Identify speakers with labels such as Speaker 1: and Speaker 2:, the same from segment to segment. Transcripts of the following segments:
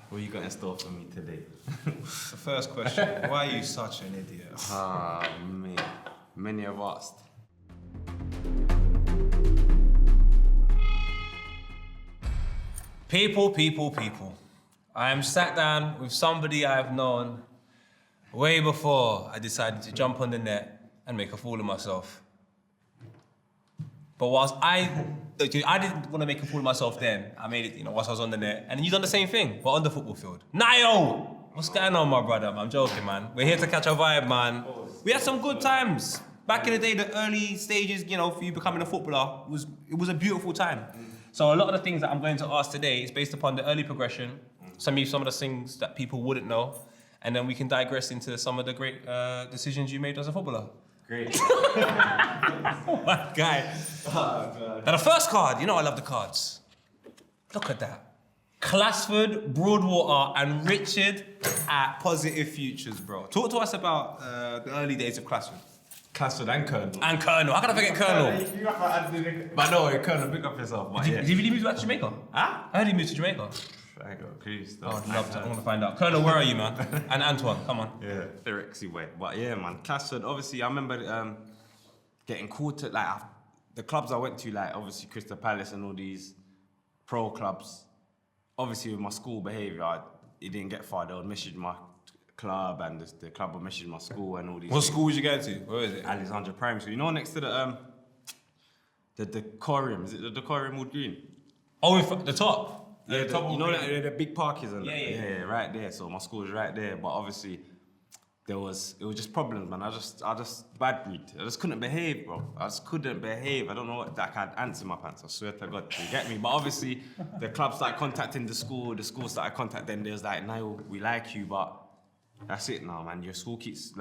Speaker 1: What you got in store for me today?
Speaker 2: The first question, why are you such an idiot?
Speaker 1: Mate. Many have asked.
Speaker 2: People. I am sat down with somebody I've known way before I decided to jump on the net and make a fool of myself. But whilst I didn't want to make a fool of myself then, I made it, whilst I was on the net, and you done the same thing, but on the football field. Nile! What's going on, my brother? I'm joking, man. We're here to catch a vibe, man. We had some good times. Back in the day, the early stages, for you becoming a footballer, it was a beautiful time. So a lot of the things that I'm going to ask today is based upon the early progression, some of the things that people wouldn't know, and then we can digress into some of the great decisions you made as a footballer.
Speaker 1: Great.
Speaker 2: Oh my guy. Now the first card, I love the cards. Look at that. Classford, Broadwater, and Richard at Positive Futures, bro. Talk to us about the early days of Classford.
Speaker 1: Classford and Colonel.
Speaker 2: And Colonel. How can I forget Colonel?
Speaker 1: But no, Colonel, pick up yourself.
Speaker 2: Did he really move back to Jamaica?
Speaker 1: Huh?
Speaker 2: I heard he moved to Jamaica.
Speaker 1: I got a clue still.
Speaker 2: I'd love to. I want to find out. Colonel, where are you, man? And Antoine, come on.
Speaker 1: Yeah, Erexy way. But yeah, man, Classford, obviously, I remember getting caught at, the clubs I went to, obviously Crystal Palace and all these pro clubs. Obviously, with my school behaviour, it didn't get far. They would message my club, and the club would message my school and all these
Speaker 2: What
Speaker 1: things.
Speaker 2: school was you going to? Where is it?
Speaker 1: Alexandra Primary School. Next to the Decorium. Is it the Decorium Wood Green?
Speaker 2: Oh, the top?
Speaker 1: Yeah, the big park is on
Speaker 2: Yeah,
Speaker 1: that.
Speaker 2: yeah.
Speaker 1: Yeah, right there. So my school was right there, but obviously it was just problems, man. I just bad breed. I just couldn't behave, bro. I just couldn't behave. I don't know what that had ants in my pants. I swear to God, you get me. But obviously the club started contacting the school started contacting. They was like, "Niall, we like you, but that's it now, man. Your school keeps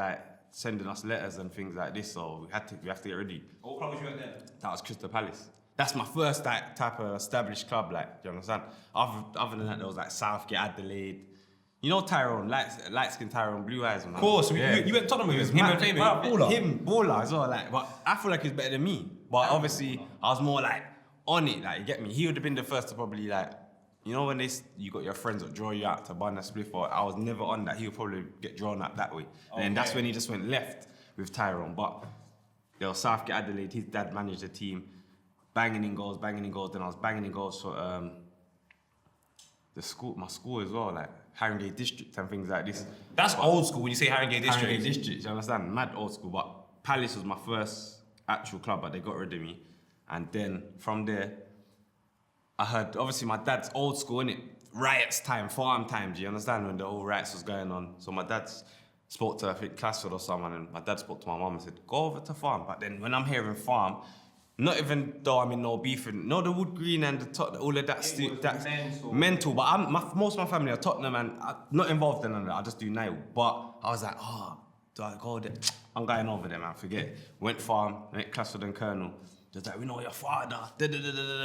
Speaker 1: sending us letters and things like this, so we have to get ready."
Speaker 2: What club was you at then?
Speaker 1: That was Crystal Palace. That's my first type of established club, do you understand? Other than that, there was Southgate, Adelaide. Tyrone, light skin Tyrone, blue eyes, man.
Speaker 2: Of course, you went to Tottenham with him and David.
Speaker 1: Baller as well, but I feel like he's better than me. But obviously, I was more on it, you get me? He would have been the first to probably when you got your friends that draw you out to bun a spliff, or I was never on that. He would probably get drawn out that way. Okay. And that's when he just went left with Tyrone. But there was Southgate, Adelaide, his dad managed the team. Banging in goals, then I was banging in goals for my school as well, Haringey District and things like this.
Speaker 2: That's old school when you say Haringey District.
Speaker 1: Haringey District, you understand? Mad old school, but Palace was my first actual club, but they got rid of me. And then from there, I heard, obviously my dad's old school, innit? Riots time, farm time, do you understand? When the whole riots was going on. So my dad spoke to, I think, Classford or someone, and my dad spoke to my mum and said, "Go over to farm." But then when I'm hearing farm, not even though I'm in no beef, the Wood Green and all of that's mental. But most of my family are Tottenham, and I'm not involved in none of that. I just do Nile. But I was like, do I go there? I'm going over there, man. Forget it. Went farm, went Classford and Colonel. Just we know your father,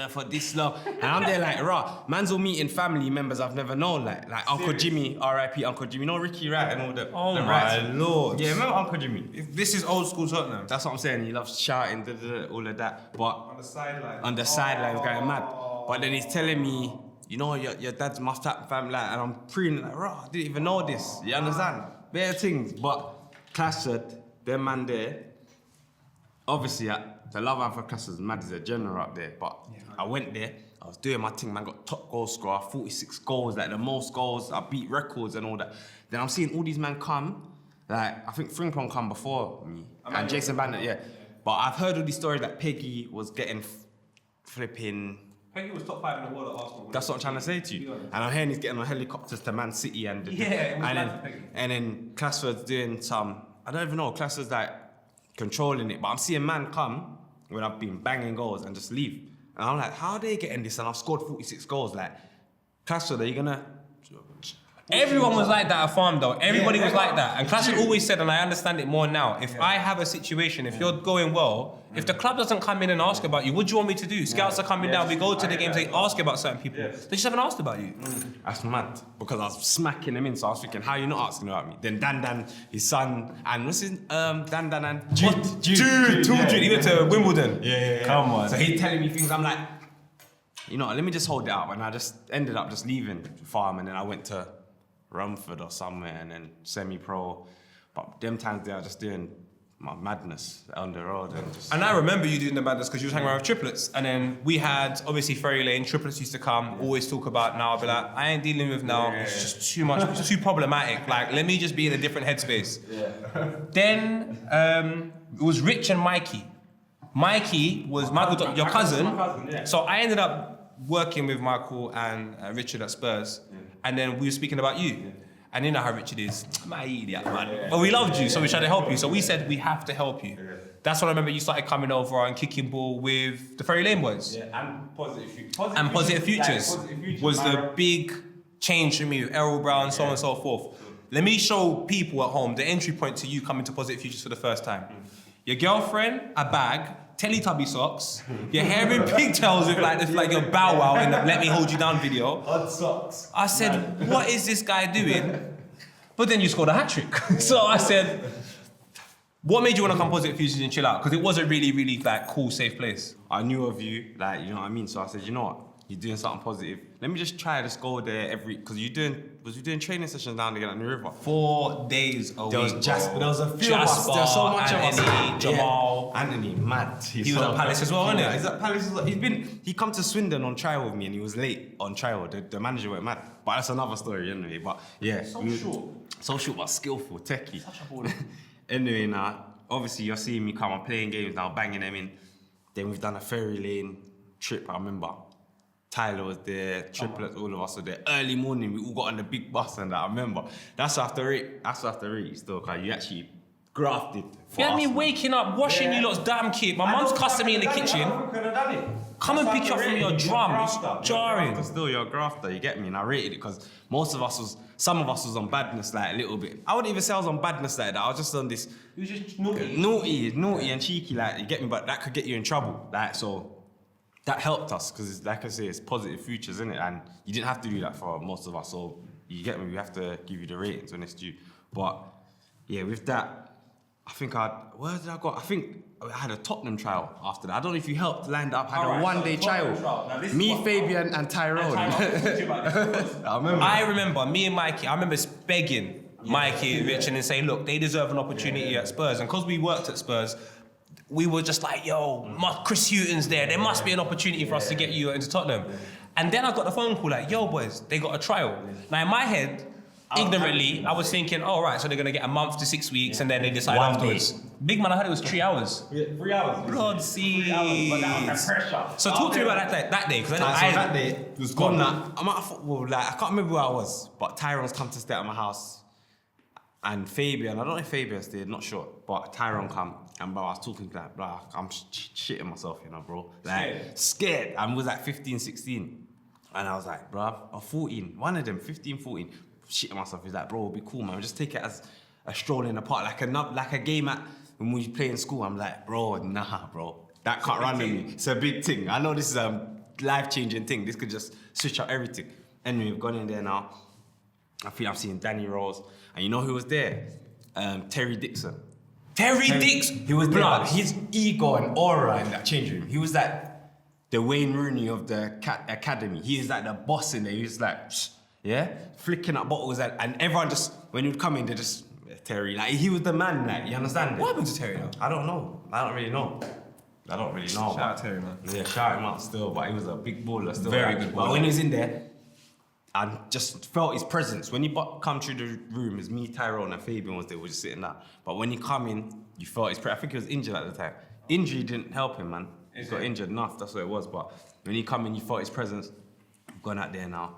Speaker 1: for this love. And I'm there raw. Man's all meeting family members I've never known, like Uncle Jimmy, R.I.P. Uncle Jimmy, Ricky Wright and all that.
Speaker 2: Oh my Lord.
Speaker 1: Yeah, remember Uncle Jimmy?
Speaker 2: If this is old school Tottenham.
Speaker 1: That's what I'm saying. He loves shouting, all of that. But
Speaker 2: On the sideline.
Speaker 1: On the sidelines, going mad. But then he's telling me, your dad's my family, and I'm preening raw. I didn't even know this. You understand? Bare things. But Classford, their man there, obviously, the love I have for Classford is mad as a general up there. But I went there, I was doing my thing, man, got top goal scorer, 46 goals, the most goals, I beat records and all that. Then I'm seeing all these men come, I think Frimpong come before me, and Jason Bandit, yeah. But I've heard all these stories that Peggy was getting flipping.
Speaker 2: Peggy was top 5 in the world at Arsenal.
Speaker 1: That's what I'm trying to say to you. And I'm hearing he's getting on helicopters to Man City and then Classford's doing some, I don't even know, Classford's controlling it, but I'm seeing man come when I've been banging goals and just leave. And I'm like, how are they getting this? And I've scored 46 goals. Classford, are you gonna?
Speaker 2: Everyone was like that at farm though. Everybody was like that. And Classford always said, and I understand it more now, if I have a situation, if you're going well, if the club doesn't come in and ask about you, what do you want me to do? Scouts are coming down, we go to the games, they ask about certain people. They just haven't asked about you.
Speaker 1: That's mad. Because I was smacking them in, so I was thinking, how are you not asking about me? Then Dan, his son, and what's his, Dan and Jude. He went to Wimbledon.
Speaker 2: Come on.
Speaker 1: So he's telling me things, I'm like, you know, let me just hold it up. And I just ended up just leaving farm, and then I went to Rumford or somewhere, and then semi-pro. But them times there, I was just doing my madness on the road.
Speaker 2: And I remember you doing the madness because you was hanging around with triplets. And then we had, obviously, Ferry Lane, triplets used to come, always talk about now. I'll be like, I ain't dealing with now. It's just too much, it's too problematic. Like, let me just be in a different headspace. Then it was Rich and Mikey. Mikey was Michael, your cousin. So I ended up working with Michael and Richard at Spurs. And then we were speaking about you. And you know how Richard is. I'm an idiot, man. But we loved you, so we tried to help you. So we said, we have to help you. That's when I remember you started coming over and kicking ball with the Ferry Lane boys.
Speaker 1: Yeah, and Positive Futures.
Speaker 2: Positive Futures was the big change for me with Errol Brown, so on and so forth. Let me show people at home the entry point to you coming to Positive Futures for the first time. Your girlfriend, a bag, Teletubby socks, your hair in pigtails with like your Bow Wow in the Let Me Hold You Down video.
Speaker 1: Odd socks.
Speaker 2: I said, what is this guy doing? But then you scored a hat-trick. So I said, what made you want to come Positive Futures and chill out? Because it was a really, really like cool, safe place.
Speaker 1: I knew of you, like, you know what I mean? So I said, you know what? You're doing something positive. Let me just try to go there because you doing training sessions down there at the river?
Speaker 2: 4 days a
Speaker 1: There was
Speaker 2: week,
Speaker 1: Jasper,
Speaker 2: bro.
Speaker 1: there was a few of us. There was so much
Speaker 2: Anthony,
Speaker 1: of us.
Speaker 2: Jamal.
Speaker 1: Yeah. Anthony, mad.
Speaker 2: He was at Palace as well, wasn't he?
Speaker 1: He's at Palace as well. He come to Swindon on trial with me, and he was late on trial. The manager went mad. But that's another story anyway. But yeah. So short, but skillful, techie.
Speaker 2: Such a baller.
Speaker 1: Anyway, now, obviously you're seeing me come, I'm playing games now, banging them in. Then we've done a Ferry Lane trip, I remember. Tyler was there, triplets, all of us were there. Early morning, we all got on the big bus and that, I remember. That's after it still, because you actually grafted for
Speaker 2: You had
Speaker 1: us,
Speaker 2: me
Speaker 1: man.
Speaker 2: waking up, washing you lot's damn kit. My mum's cussing me in the kitchen. Come and pick you up from your drum. It's jarring.
Speaker 1: Still, you're a grafter, you get me? And I rated it because some of us was on badness like a little bit. I wouldn't even say I was on badness like that. I was just on this
Speaker 2: It was just naughty.
Speaker 1: naughty and cheeky, like, you get me? But that could get you in trouble, like, so that helped us because, like I say, it's Positive Futures, isn't it? And you didn't have to do that for most of us, so you get me? We have to give you the ratings when it's due. But yeah, with that, I think where did I go? I think I had a Tottenham trial after that. I don't know if you helped land up, had a one-day trial. Me, Fabian, and Tyrone.
Speaker 2: I remember me and Mikey, I remember begging Mikey and Richard and saying, look, they deserve an opportunity at Spurs. And because we worked at Spurs, we were just like, yo, Chris Hughton's there. There must be an opportunity for us to get you into Tottenham. And then I got the phone call like, yo, boys, they got a trial. Now, in my head, ignorantly, I was thinking, oh, right, so they're going to get a month to 6 weeks and then they decide afterwards. Big man, I heard it was 3 hours.
Speaker 1: 3 hours.
Speaker 2: Blood seeds.
Speaker 1: But that was the pressure.
Speaker 2: So talk to me about that day. Because
Speaker 1: that day was gone. I'm at football, like, I can't remember where I was, but Tyrone's come to stay at my house. And Fabian, I don't know if Fabian stayed, not sure, but Tyrone come, and bro, I was talking to that, bro, I'm shitting myself, you know, bro. Like, scared. I was like 15, 16. And I was like, bro, I'm 14. One of them, 15, 14. Shitting myself. He's like, bro, it'll be cool, man. Just take it as a stroll in the park, like a game when we play in school. I'm like, bro, nah, bro. That can't run with me. It's a big thing. I know this is a life-changing thing. This could just switch up everything. Anyway, we've gone in there now. I feel I'm seeing Danny Rose. And you know who was there? Terry Dixon.
Speaker 2: Terry Dixon?
Speaker 1: He was there. His ego and aura in that change room. He was like the Wayne Rooney of the academy. He was like the boss in there. He was like, yeah, flicking up bottles and everyone just, when he would come in, they just, Terry, like, he was the man, like, you understand?
Speaker 2: What happened to Terry now?
Speaker 1: I don't know. I don't really know.
Speaker 2: Shout out Terry, man.
Speaker 1: Yeah, shout him out still, but he was a big baller still.
Speaker 2: Very
Speaker 1: like,
Speaker 2: good baller.
Speaker 1: But when he was in there, I just felt his presence. When he come through the room, it's me, Tyrone, and Fabian was there, we were just sitting there. But when he come in, you felt his presence. I think he was injured at the time. Injury didn't help him, man. He got injured enough, that's what it was. But when he come in, you felt his presence. I'm going out there now.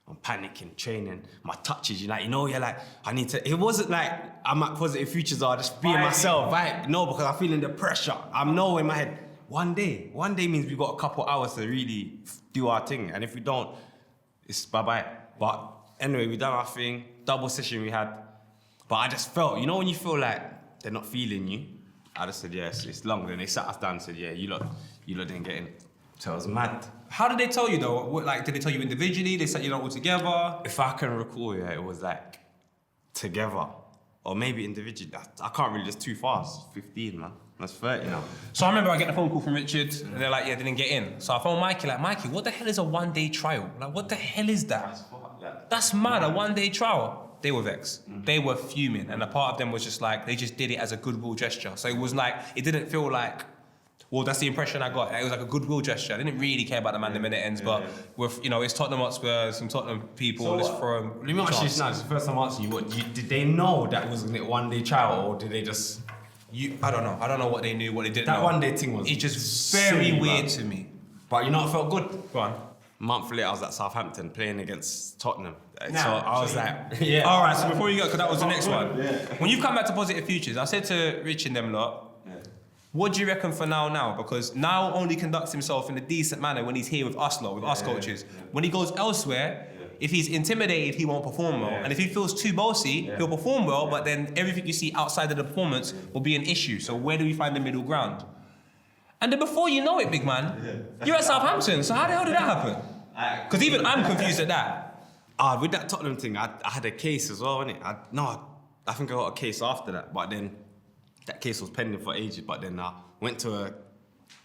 Speaker 1: I'm panicking, training, my touches, you're like, I need to, it wasn't like I'm at Positive Futures or just being myself, right? No, because I'm feeling the pressure. I'm know in my head, one day means we've got a couple hours to really do our thing. And if we don't, it's bye-bye. But anyway, we done our thing, double session we had. But I just felt, you know when you feel like they're not feeling you? I just said, yeah, it's long. Then they sat us down and said, yeah, you lot didn't get in. So I was mad.
Speaker 2: How did they tell you though? What, did they tell you individually? They set you all together?
Speaker 1: If I can recall, yeah, it was like together. Or maybe individually. I can't really, just too fast. 15, man. That's 30 now.
Speaker 2: So I remember I get the phone call from Richard, and they're like, yeah, they didn't get in. So I phoned Mikey, like, Mikey, what the hell is a 1 day trial? Like, what the hell is that? That's mad, a 1 day trial. They were vexed. They were fuming. And a part of them was just like, they just did it as a goodwill gesture. So it was like, it didn't feel like, well, that's the impression I got. It was like a goodwill gesture. They didn't really care about the man the minute ends, but with, you know, it's Tottenham Hotspur, some Tottenham people,
Speaker 1: So
Speaker 2: let's
Speaker 1: what-
Speaker 2: throw them.
Speaker 1: Let me ask you this now, it's the first time I'm asking you, did they know that wasn't a 1 day trial, or did they just...
Speaker 2: I don't know. I don't know what they knew, what they didn't
Speaker 1: That
Speaker 2: know.
Speaker 1: 1 day thing was...
Speaker 2: It's just very
Speaker 1: silly,
Speaker 2: weird
Speaker 1: man.
Speaker 2: to me.
Speaker 1: But you know what felt good?
Speaker 2: Go on.
Speaker 1: A month later, I was at Southampton playing against Tottenham. So
Speaker 2: Nah,
Speaker 1: I was
Speaker 2: so
Speaker 1: like,
Speaker 2: All right, so before you go, because that was the next one. When you've come back to Positive Futures, I said to Rich and them lot, what do you reckon for now? Because now only conducts himself in a decent manner when he's here with us lot, with us coaches. When he goes elsewhere, if he's intimidated, he won't perform well. And if he feels too bossy, he'll perform well, but then everything you see outside of the performance will be an issue. So where do we find the middle ground? And then before you know it, big man, you're at Southampton. So how the hell did that happen? Because even I'm confused at that.
Speaker 1: with that Tottenham thing, I had a case as well, innit? I think I got a case after that, but then that case was pending for ages. But then I went to a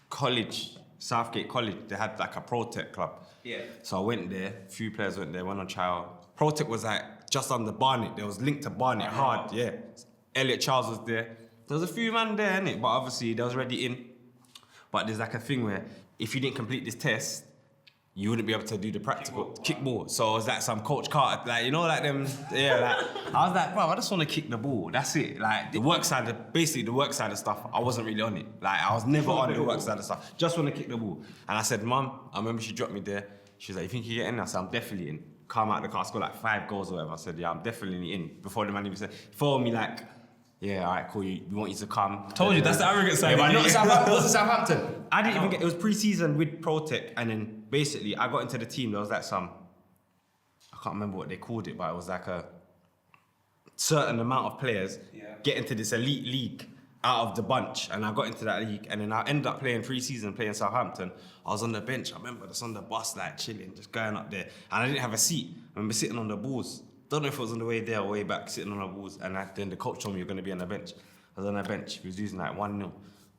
Speaker 1: college, Southgate College. They had like a Pro Tech club.
Speaker 2: Yeah.
Speaker 1: So I went there. A few players went there. Went on trial. Pro Tech was like just under Barnet. They was linked to Barnet hard. Yeah. Elliot Charles was there. There was a few man there, innit? But obviously they was already in. But there's like a thing where if you didn't complete this test, you wouldn't be able to do the practical kickball. So it was like some Coach Carter, like, you know, like them, like, I was like, bro, I just want to kick the ball. That's it. Like, the work side of stuff, I wasn't really on it. Like, I was never on the work side of stuff. Just want to kick the ball. And I said, Mum, I remember she dropped me there. She was like, you think you get in? I said, I'm definitely in. Come out of the car, score like 5 goals or whatever. I said, yeah, I'm definitely in. Before the man even said, he phoned me like, yeah, all right, cool, we want you to come.
Speaker 2: Told you, that's the arrogant side.
Speaker 1: Yeah, but not Southampton. Was it Southampton? I didn't even get. It was pre-season with Pro Tech, and then basically I got into the team. There was like some, I can't remember what they called it, but it was like a certain amount of players get into this elite league out of the bunch, and I got into that league, and then I ended up playing pre-season, playing Southampton. I was on the bench. I remember just on the bus, like chilling, just going up there, and I didn't have a seat. I remember sitting on the balls. Don't know if it was on the way there or way back, sitting on the balls, and then the coach told me you're going to be on the bench. I was on the bench, he was losing like 1-0.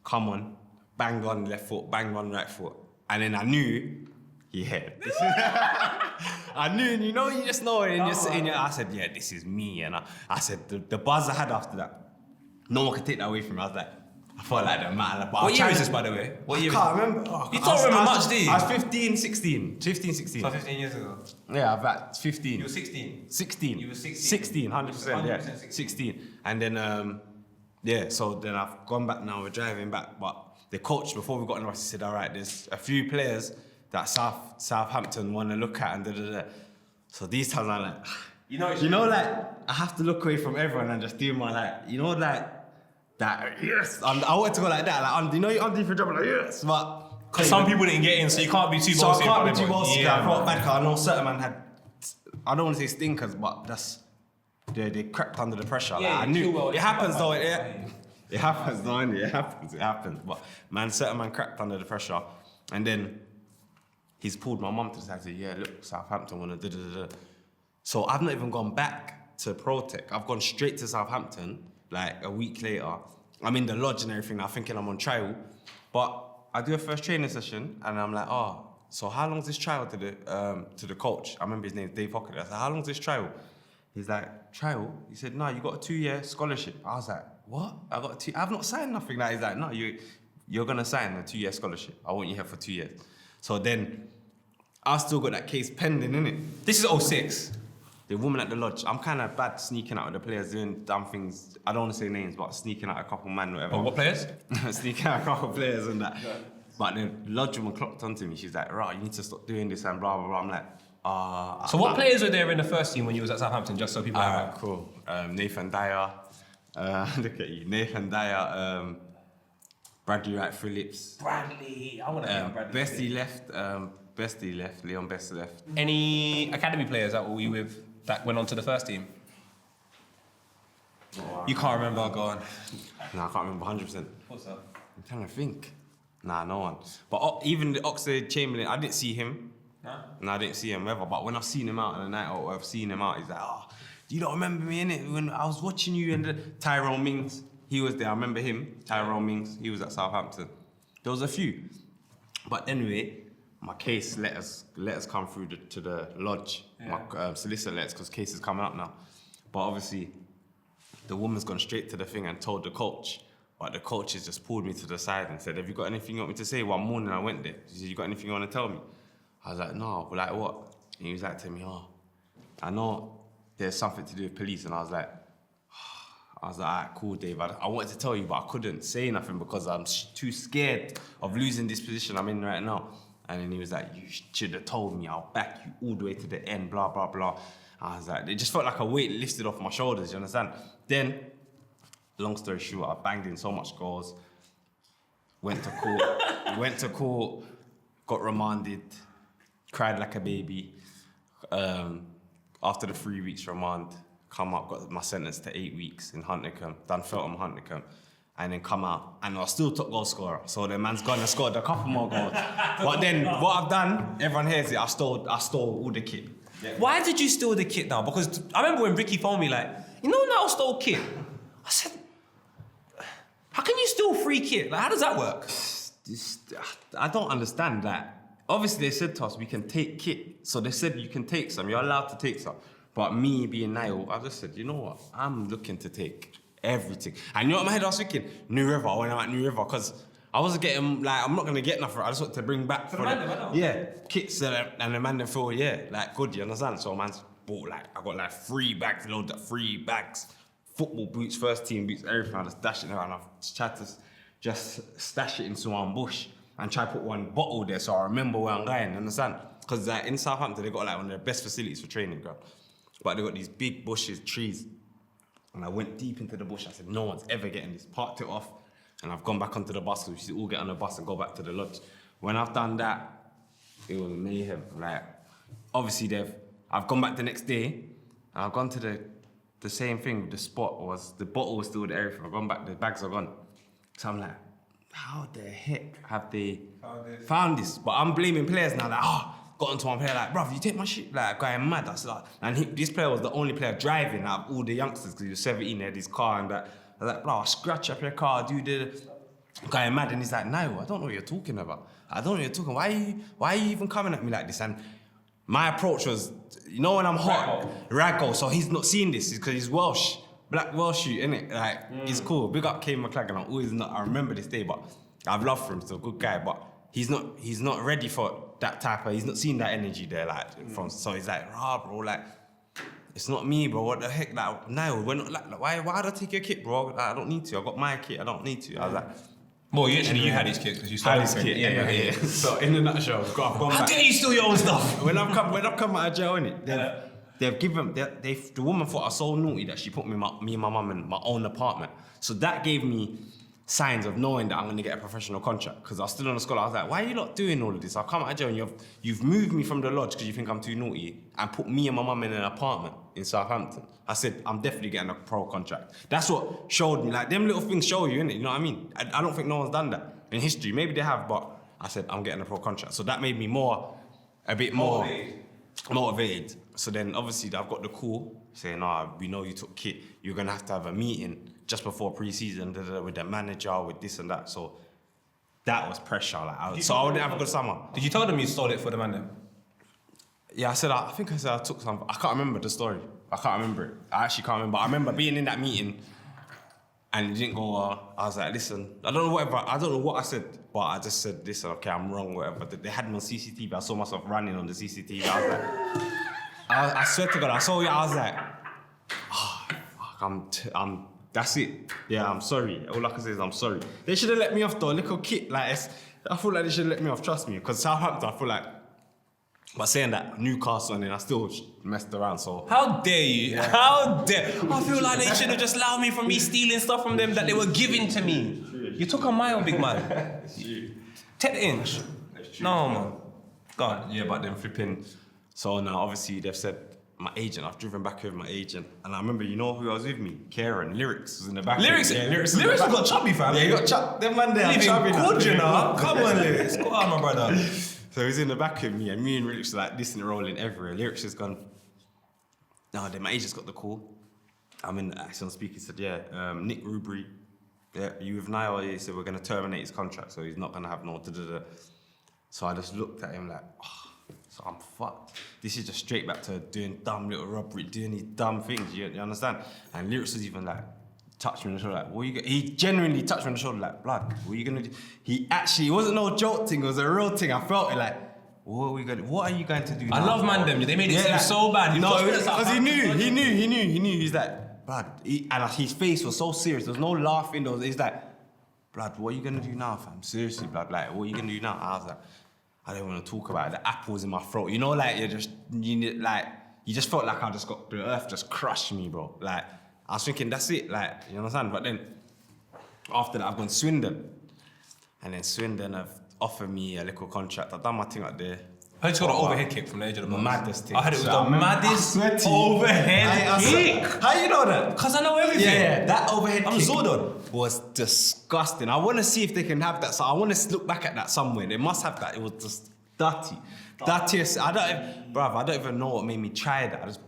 Speaker 1: Come on, bang on left foot, bang on right foot. And then I knew, I knew, and you know, you just know it, and you're sitting there. I said, yeah, this is me. And I said, the buzz I had after that, no one could take that away from me. I was like, I felt like the man.
Speaker 2: What year is this, by the way? What year?
Speaker 1: I can't remember. Oh,
Speaker 2: You don't remember much, do you?
Speaker 1: I was 15, 16. 15, 16.
Speaker 2: So 15 years ago.
Speaker 1: Yeah, about 15.
Speaker 2: You were 16.
Speaker 1: 16.
Speaker 2: You were 16.
Speaker 1: 16, 100%, yeah.
Speaker 2: 100%
Speaker 1: 16. And then, so then I've gone back now, we're driving back, but the coach, before we got on the bus, he said, all right, there's a few players that Southampton want to look at, and da-da-da. So these times I'm like, you know, like, I have to look away from everyone and just do my, like, you know, like, that, yes. I wanted to go like that, like, you know, you're under for a job, like, yes, but...
Speaker 2: Because some people didn't get in, so you can't be too bossy.
Speaker 1: So I can't be too bossy,
Speaker 2: Yeah,
Speaker 1: I felt bad, because I know certain man had, I don't want to say stinkers, but that's, they crept under the pressure.
Speaker 2: Yeah,
Speaker 1: like, I knew,
Speaker 2: well,
Speaker 1: it happens though, it happens though, it happens. But man, certain man crept under the pressure, and then he's pulled my mum to the side and said, yeah, look, Southampton wanna da-da-da-da. So I've not even gone back to Pro Tech, I've gone straight to Southampton, like a week later. I'm in the lodge and everything, I'm thinking I'm on trial, but I do a first training session, and I'm like, oh, so how long's this trial to the coach? I remember his name, Dave Hockett. I said, how long's this trial? He's like, trial? He said, no, you got a 2-year scholarship. I was like, what? I've not signed nothing. Like, he's like, no, you're gonna sign a 2-year scholarship. I want you here for 2 years. So then, I've still got that case pending, innit?
Speaker 2: This is 06.
Speaker 1: The woman at the lodge, I'm kind of bad sneaking out with the players, doing dumb things. I don't want to say names, but sneaking out a couple man, whatever.
Speaker 2: Oh, what players?
Speaker 1: Sneaking out a couple players and that. Yeah. But the lodge woman clocked onto me. She's like, right, you need to stop doing this and blah, blah, blah. I'm like,
Speaker 2: So what players were there in the first team when you was at Southampton, just so people have
Speaker 1: cool. Nathan Dyer. Look at you. Nathan Dyer. Bradley Wright Phillips.
Speaker 2: Bradley. I want to be Bradley.
Speaker 1: Bestie left. Leon Best left.
Speaker 2: Any academy players that were you with that went on to the first team? You can't remember, go on.
Speaker 1: No, I can't remember 100%.
Speaker 2: What's up?
Speaker 1: I'm trying to think. Nah, no one. But even the Oxford Chamberlain, I didn't see him. No, I didn't see him ever. But when I've seen him out on the night, or I've seen him out, he's like, oh, do you not remember me, innit? When I was watching you and Tyrone Mings. He was there. I remember him, Tyrone Mings. He was at Southampton. There was a few. But anyway, my case let us come through to the lodge. Yeah. My solicitor let us, because case is coming up now. But obviously, the woman's gone straight to the thing and told the coach. But the coach has just pulled me to the side and said, have you got anything you want me to say? One morning I went there. He said, you got anything you want to tell me? I was like, no, but like what? And he was like to me, oh, I know there's something to do with police. And I was like, all right, cool, Dave. I wanted to tell you, but I couldn't say nothing because I'm too scared of losing this position I'm in right now. And then he was like, you should have told me, I'll back you all the way to the end, blah, blah, blah. I was like, it just felt like a weight lifted off my shoulders, you understand? Then, long story short, I banged in so much goals, went to court, got remanded, cried like a baby. After the 3 weeks remand, come up, got my sentence to 8 weeks in Huntington, done Feltham, Huntington, and then come out, and I was still top goal scorer. So the man's gone and scored a couple more goals. But then what I've done, everyone hears it, I stole all the kit.
Speaker 2: Yeah. Why did you steal the kit now? Because I remember when Ricky phoned me like, you know Nile stole kit? I said, how can you steal free kit? Like, how does that work?
Speaker 1: I don't understand that. Obviously they said to us, we can take kit. So they said you can take some, you're allowed to take some. But me being Nile, I just said, you know what? I'm looking to take everything. And you know what my head I was thinking? New River, when I'm at New River, because I wasn't getting, like, I'm not going to get nothing. I just want to bring back for kits and the man them feel, like, good, you understand? So man's bought, like, I got like 3 bags, loads of 3 bags, football boots, first team boots, everything. I just dashed it there and I've tried to just stash it into one bush and try to put one bottle there so I remember where I'm going, you understand? Because like, in Southampton, they got like one of the best facilities for training ground. But they got these big bushes, trees. And I went deep into the bush. I said, no one's ever getting this. Parked it off. And I've gone back onto the bus, because we should all get on the bus and go back to the lodge. When I've done that, it was mayhem. Like, obviously I've gone back the next day, and I've gone to the same thing. The bottle was still with everything. I've gone back, the bags are gone. So I'm like, how the heck have they found this? But I'm blaming players now, like, got onto one player like, bruv, you take my shit, like, going mad. I said, like, and this player was the only player driving out of all the youngsters, because he was 17, he had his car and that. I was like, bro, I'll scratch up your car, do the going mad. And he's like, no, I don't know what you're talking about. I don't know what you're talking about. Why are you even coming at me like this? And my approach was, you know when I'm hot, Raggo, so he's not seen this, because he's Welsh. Black Welsh, innit? Like, he's cool. Big up Kane McLagan, I remember this day, but I've loved for him, he's a good guy, but he's not ready for that type of, he's not seen that energy there, like, so he's like, rah, bro, like, it's not me, bro, what the heck, like, no, we're not, like, why would I take your kit, bro? Like, I don't need to, I got my kit, I don't need to. I was like,
Speaker 2: well, you had his kit, because you started
Speaker 1: his kit, yeah. So, in a nutshell, I've gone back.
Speaker 2: How dare you steal your own stuff?
Speaker 1: When I've come out of jail, innit, the woman thought I was so naughty that she put me and my mum in my own apartment. So that gave me signs of knowing that I'm gonna get a professional contract, because I was still on the school. I was like, why are you not doing all of this? I've come out of jail and you've moved me from the lodge because you think I'm too naughty and put me and my mum in an apartment in Southampton. I said, I'm definitely getting a pro contract. That's what showed me, like, them little things show you, innit? You know what I mean? I don't think no one's done that in history. Maybe they have, but I said, I'm getting a pro contract. So that made me a bit more motivated. So then obviously I've got the call saying, we know you took kit. You're gonna have to have a meeting just before pre-season with the manager, with this and that. So that was pressure. Like, I wouldn't have a good summer.
Speaker 2: Did you tell them you stole it for the man then?
Speaker 1: Yeah, I think I said I took some. I can't remember the story. I can't remember it. I actually can't remember. I remember being in that meeting and it didn't go well. I was like, listen, I don't know what I said, but I just said, listen, okay, I'm wrong, whatever. They had me on CCTV. I saw myself running on the CCTV. I was like, I swear to God, I saw it. I was like, fuck, that's it. Yeah, I'm sorry. All I can say is I'm sorry. They should have let me off though. Little kid, like, I feel like they should have let me off. Trust me, because Southampton, I feel like, but saying that, Newcastle, and then I still messed around. So
Speaker 2: how dare you? Yeah. How dare? I feel like they should have just allowed me from me stealing stuff from them that they were giving to me. You took a mile, big man. 10 inch. No man. God.
Speaker 1: Yeah, but then flipping. So now obviously they've said, my agent, I've driven back with my agent, and I remember, you know who I was with me? Kieran, Lyrics was in the back.
Speaker 2: Lyrics got chubby, fam.
Speaker 1: Yeah, he got chubby. Them man there, chubby.
Speaker 2: Good, you know. Come on, Lyrics. Go on, my brother.
Speaker 1: So he's in the back with me, and me and Lyrics are like this and rolling everywhere. Lyrics has gone, no, then my agent's got the call. I'm in, actually on speaker, said, Nick Rubery, yeah, you with Nile? He said, we're going to terminate his contract, so he's not going to have no da-da-da. So I just looked at him like, oh, so I'm fucked. This is just straight back to doing dumb little robbery, doing these dumb things, you understand? And Lyrics was even like, touched me on the shoulder, like, what are you he genuinely touched me on the shoulder, like, blood, what are you going to do? It wasn't no joke thing, it was a real thing. I felt it like, what are you going to do now?
Speaker 2: I love man them, they made it seem
Speaker 1: like,
Speaker 2: so bad.
Speaker 1: No, because he knew, he's like, blood, and his face was so serious, there was no laughing, he's like, blood, what are you going to do now, fam? Seriously, blood, like, what are you going to do now? I was like, I don't want to talk about it. The apple was in my throat. You know, like, you just felt like the earth just crushed me, bro. Like, I was thinking, that's it, like, you understand? But then, after that, I've gone Swindon. And then Swindon have offered me a little contract. I've done my thing up there.
Speaker 2: I just got an overhead kick from the edge of the box.
Speaker 1: Maddest thing.
Speaker 2: I had it was the maddest overhead kick.
Speaker 1: How you know that?
Speaker 2: Because I know everything.
Speaker 1: Yeah, that overhead
Speaker 2: I'm
Speaker 1: kick
Speaker 2: Zordon.
Speaker 1: was disgusting. I want to see if they can have that. So I want to look back at that somewhere. They must have that. It was just dirty. Dirtiest. I don't even know what made me try that. I just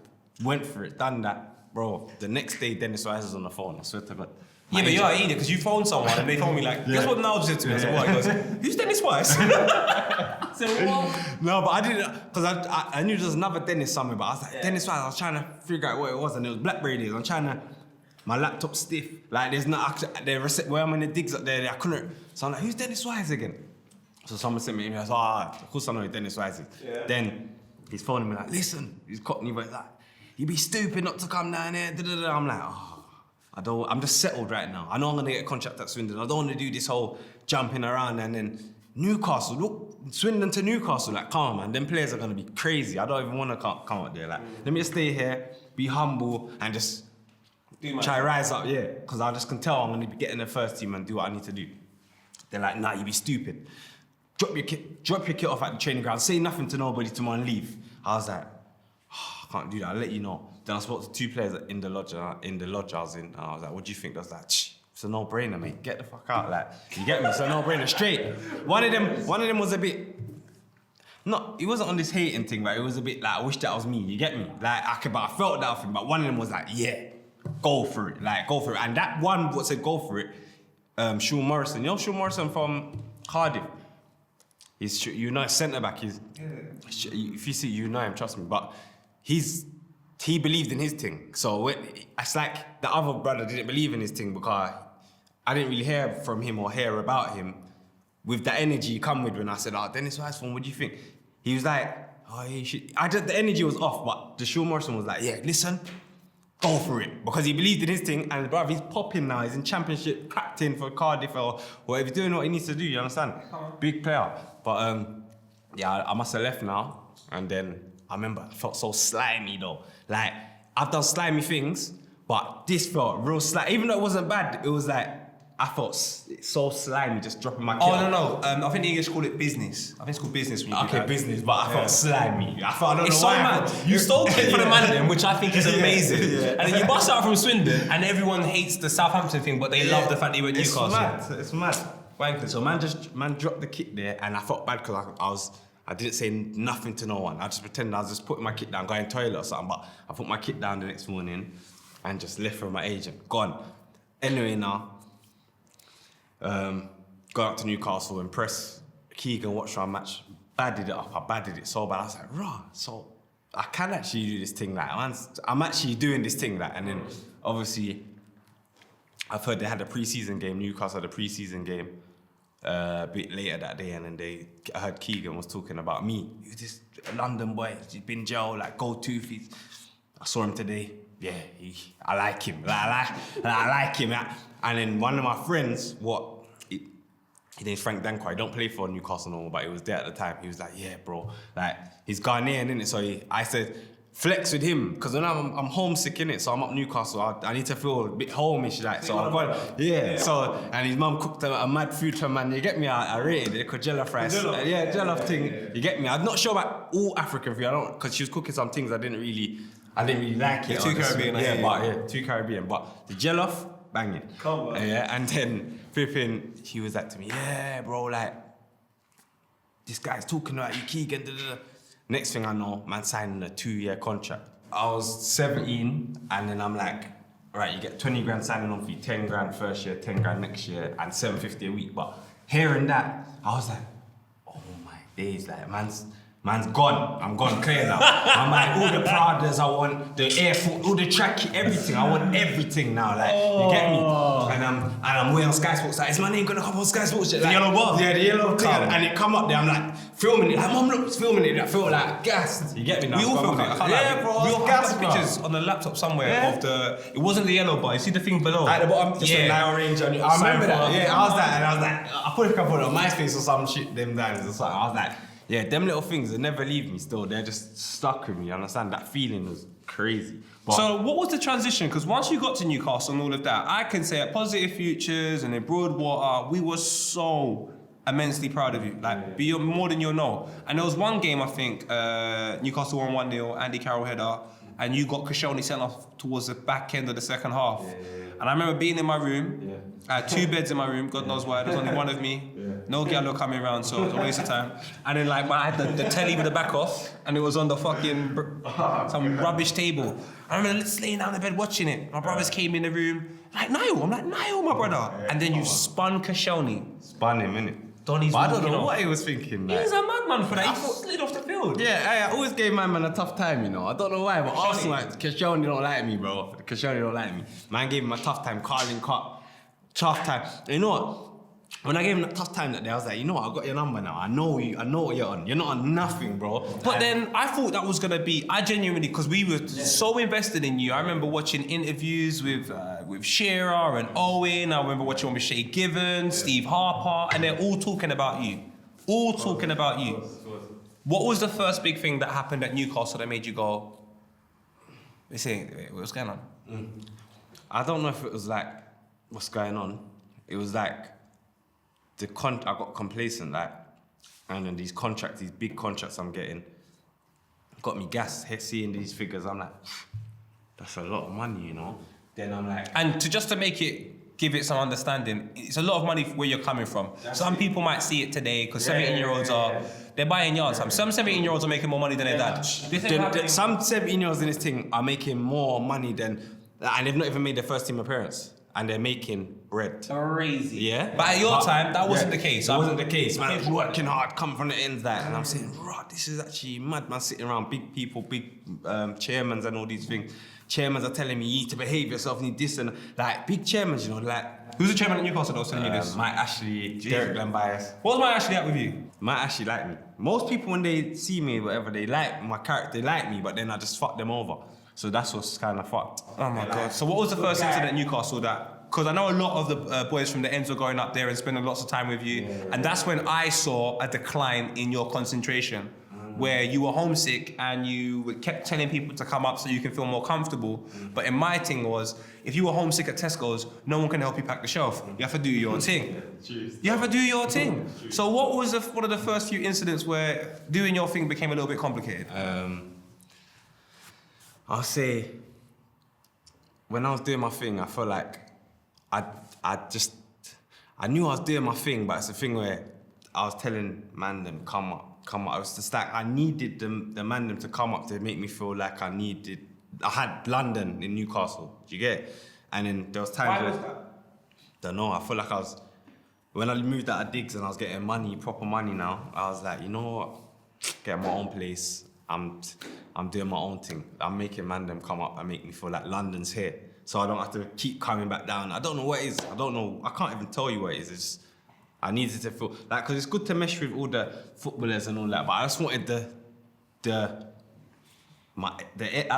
Speaker 1: went for it, done that. Bro, the next day, Dennis Rice was on the phone. I swear to God.
Speaker 2: Yeah, but you're an idiot because you phoned someone and they told me like, guess what Nile said to me? I said, what? He goes, who's Dennis Weiss? I said, what?
Speaker 1: No, but I didn't, because I knew there was another Dennis somewhere, but I was like, Dennis Weiss, I was trying to figure out what it was, and it was Blackberry days. I'm trying to, my laptop's stiff. Like, there's not, where I'm in the digs up there, I couldn't, so I'm like, who's Dennis Weiss again? So someone sent me an email, I was like, of course I know who Dennis Weiss is. Yeah. Then he's phoning me like, listen, he's Cockney, but he's like, you'd be stupid not to come down here, da-da-da. I'm like, oh. I'm just settled right now. I know I'm gonna get a contract at Swindon. I don't wanna do this whole jumping around and then Newcastle, look, Swindon to Newcastle, like, come on, man, them players are gonna be crazy. I don't even wanna come up there. Like, let me just stay here, be humble, and just try rise up, yeah. Because I just can tell I'm gonna be getting the first team and do what I need to do. They're like, nah, you be stupid. Drop your kit off at the training ground, say nothing to nobody tomorrow and leave. I was like, oh, I can't do that, I'll let you know. Then I spoke to two players in the lodge I was in, and I was like, what do you think? I was like, it's a no-brainer, mate. Get the fuck out, like, you get me? It's a no-brainer, straight. One of them was a bit, he wasn't on this hating thing, but it was a bit like, I wish that was me, you get me? Like, I felt that thing, but one of them was like, yeah, go for it, like, go for it. And that one what said go for it, Sean Morrison, you know Sean Morrison from Cardiff? He's, you know, centre-back, if you see, you know him, trust me, but he believed in his thing. So it's like the other brother didn't believe in his thing because I didn't really hear from him or hear about him with the energy he come with when I said, oh, Dennis Weiss, what do you think? He was like, oh, you should. The energy was off, but the Sean Morrison was like, yeah, listen, go for it. Because he believed in his thing, and bruv, he's popping now. He's in championship, captain for Cardiff or whatever. He's doing what he needs to do, you understand? Big player. But yeah, I must have left now. And then I remember I felt so slimy though. Like, I've done slimy things, but this felt real slimy. Even though it wasn't bad, it was like, I felt so slimy just dropping my kit.
Speaker 2: Oh, no. I think the English call it business. I think it's called business when you do that.
Speaker 1: Business, but I felt slimy. I don't know
Speaker 2: it's
Speaker 1: why.
Speaker 2: So mad. You stole it for the man then, which I think is amazing. And then you bust out from Swindon, and everyone hates the Southampton thing, but they love the fact that you went Newcastle.
Speaker 1: It's mad. Wankers. So man dropped the kit there, and I felt bad because I didn't say nothing to no one. I just pretended I was just putting my kit down, going to the toilet or something, but I put my kit down the next morning and just left for my agent. Gone. Anyway now, got up to Newcastle, impressed Keegan, watched our match, badded it up. I badded it so bad. I was like, rah, so I can actually do this thing. Like, I'm actually doing this thing. Like, and then obviously, I've heard they had a pre-season game. Newcastle had a pre-season game a bit later that day, and then I heard Keegan was talking about me. You're this London boy, he's been jail, like go-to. I saw him today. Yeah, I like him. I like him. And then one of my friends, his name's Frank Danko. He don't play for Newcastle no more, but he was there at the time. He was like, yeah, bro. Like, he's Ghanaian, innit? So I said, flex with him, because when I'm homesick, innit? So I'm up Newcastle. I need to feel a bit homeish, like. So I've got, yeah. So, and his mum cooked a mad food for him, man. You get me? I rated it, called jollof rice. Jollof thing. Yeah. You get me? I'm not sure about all African food. I don't, because she was cooking some things I didn't really like it.
Speaker 2: Too Caribbean.
Speaker 1: Too Caribbean. But the jollof, banging.
Speaker 2: Come on.
Speaker 1: Yeah, and then flipping, he was like to me, yeah, bro, like, this guy's talking about you, Keegan, da-da-da. Next thing I know, man signing a 2-year contract. I was 17, and then I'm like, right, you get 20 grand signing on fee, 10 grand first year, 10 grand next year, and 750 a week. But hearing that, I was like, oh my days, like man's gone. I'm gone clear now. I'm like, all the Pradas I want, the Air Force, all the tracky, everything. I want everything now. Like, you get me? And I'm way on Sky Sports. Like, is my name gonna come on Sky Sports? Like,
Speaker 2: the yellow bar.
Speaker 1: Yeah, the yellow thing. And it come up there. I'm like filming it. Like, mum, look, it's filming it. I feel like gassed. You get me now?
Speaker 2: We all filmed it.
Speaker 1: Yeah, bro.
Speaker 2: We all
Speaker 1: gassed,
Speaker 2: got pictures on the laptop somewhere
Speaker 1: Yeah.
Speaker 2: of the. It wasn't the yellow bar. You see the thing below.
Speaker 1: At the bottom, just a Nile Ranger. I remember that. Yeah, I was like, I put a couple on MySpace or some shit. Them times or something. I was like. Yeah, them little things, they never leave me still. They're just stuck with me, you understand? That feeling was crazy. But
Speaker 2: so what was the transition? Because once you got to Newcastle and all of that, I can say at Positive Futures and in Broadwater, we were so immensely proud of you. Like, beyond more than you'll know. And there was one game, I think, Newcastle won 1-0, Andy Carroll header, and you got Koscielny sent off towards the back end of the second half. And I remember being in my room. I had 2 beds in my room, God knows why. There was only one of me. No gallo coming around, so it was a waste of time. And then like I had the telly with the back off, and it was on the fucking some rubbish table. I remember just laying down in the bed watching it. My brothers came in the room, like Niall. I'm like, Niall, my brother. And then you spun Koscielny.
Speaker 1: Spun him, innit?
Speaker 2: Donny's
Speaker 1: But I don't know
Speaker 2: walking
Speaker 1: what
Speaker 2: off.
Speaker 1: he was thinking. Like.
Speaker 2: He's a madman for that. He slid off the field.
Speaker 1: Yeah, I always gave my man a tough time, you know. I don't know why, but Arsenal, like, Koscielny don't like me, bro. Koscielny don't like me. Man gave him a tough time, Carling Cup. Tough time. You know what? When I gave him a tough time that day, I was like, you know what? I got your number now. I know what you're on. You're not on nothing, bro.
Speaker 2: But then I thought that was gonna be. I genuinely, because we were so invested in you. I remember watching interviews with Shearer and Owen. I remember watching one with Shay Given, Steve Harper, and they're all talking about you. All talking about you. What was the first big thing that happened at Newcastle that made you go, what's going on?
Speaker 1: I don't know if it was like, what's going on? It was like, I got complacent, like, and then these big contracts I'm getting, got me gassed, seeing these figures. I'm like, that's a lot of money, you know? Then I'm like...
Speaker 2: And just to give it some understanding, it's a lot of money where you're coming from. Some people might see it today, because 17-year-olds they're buying yards. Some 17-year-olds are making more money than their dad.
Speaker 1: Some 17-year-olds in this thing are making more money than... And they've not even made their first team appearance. And they're making bread.
Speaker 2: Crazy.
Speaker 1: Yeah?
Speaker 2: But at your time, that wasn't the case.
Speaker 1: It wasn't the case. Man, I was working hard, come from the ends, like, and I'm saying, right, this is actually mad, man, sitting around big people, big chairmans and all these things. Chairmans are telling me, you need to behave yourself, you need this, and like, big chairmans, you know, like...
Speaker 2: Who's the chairman at Newcastle that was telling you this?
Speaker 1: Mike Ashley, Derek Glenbias.
Speaker 2: What was Mike Ashley at with you?
Speaker 1: Mike Ashley like me. Most people, when they see me, whatever, they like my character, they like me, but then I just fuck them over. So that's what's kind of fucked.
Speaker 2: Oh my God. So what was the first incident at Newcastle that, because I know a lot of the boys from the ends were going up there and spending lots of time with you, and that's when I saw a decline in your concentration, where you were homesick and you kept telling people to come up so you can feel more comfortable. But in my thing was, if you were homesick at Tesco's, no one can help you pack the shelf. You have to do your thing. You have to do your thing. So what was one of the first few incidents where doing your thing became a little bit complicated?
Speaker 1: I'll say, when I was doing my thing, I felt like I knew I was doing my thing, but it's a thing where I was telling man them, come up. It was just like, I needed the man them to come up to make me feel like I had London in Newcastle, do you get it? And then there was times
Speaker 2: Why was that?
Speaker 1: Don't know, I feel like when I moved out of digs and I was getting money, proper money now, I was like, you know what, get my own place. I'm doing my own thing. I'm making man them come up and make me feel like London's here. So I don't have to keep coming back down. I don't know what it is. I don't know. I can't even tell you what it is. It's just, I needed to feel like, because it's good to mesh with all the footballers and all that, but I just wanted I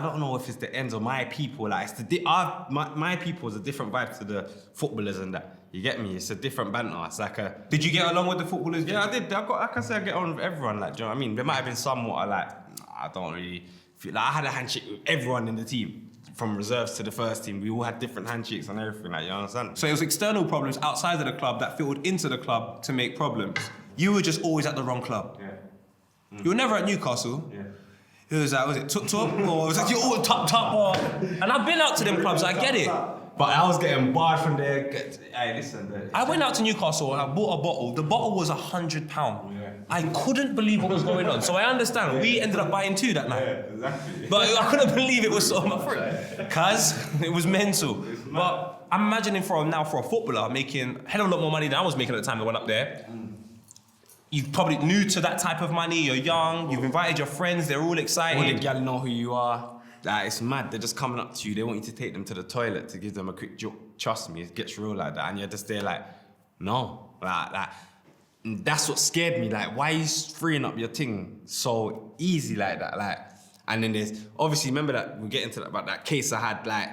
Speaker 1: don't know if it's the ends of my people. Like it's my people is a different vibe to the footballers and that. You get me? It's a different banter. It's like a.
Speaker 2: Did you get along with the footballers?
Speaker 1: Yeah, I did. I can say I get on with everyone. Like, do you know what I mean? There might have been somewhat like I don't really feel like I had a handshake with everyone in the team. From reserves to the first team, we all had different handshakes and everything, like, you understand?
Speaker 2: So it was external problems outside of the club that filtered into the club to make problems. You were just always at the wrong club.
Speaker 1: Yeah.
Speaker 2: You were never at Newcastle.
Speaker 1: Yeah.
Speaker 2: It was like, was it Tuk Tuk? Or was it you all Tup? And I've been out to them clubs, I get it.
Speaker 1: But I was getting barred from there. Hey, listen.
Speaker 2: I went out to Newcastle and I bought a bottle. The bottle was £100.
Speaker 1: Yeah.
Speaker 2: I couldn't believe what was going on. So I understand. We ended up buying 2 that night.
Speaker 1: Yeah, exactly.
Speaker 2: But I couldn't believe it was so much free. Cause it was mental. But I'm imagining for a footballer making a hell of a lot more money than I was making at the time I went up there. You're probably new to that type of money, you're young, you've invited your friends, they're all excited.
Speaker 1: All the gal know who you are. Like, it's mad, they're just coming up to you, they want you to take them to the toilet to give them a quick joke. Trust me, it gets real like that. And you're just there like, no. Like, and that's what scared me. Like, why are you freeing up your thing so easy like that? Like, and then there's, obviously, remember that, we'll get into that, about that case I had, like,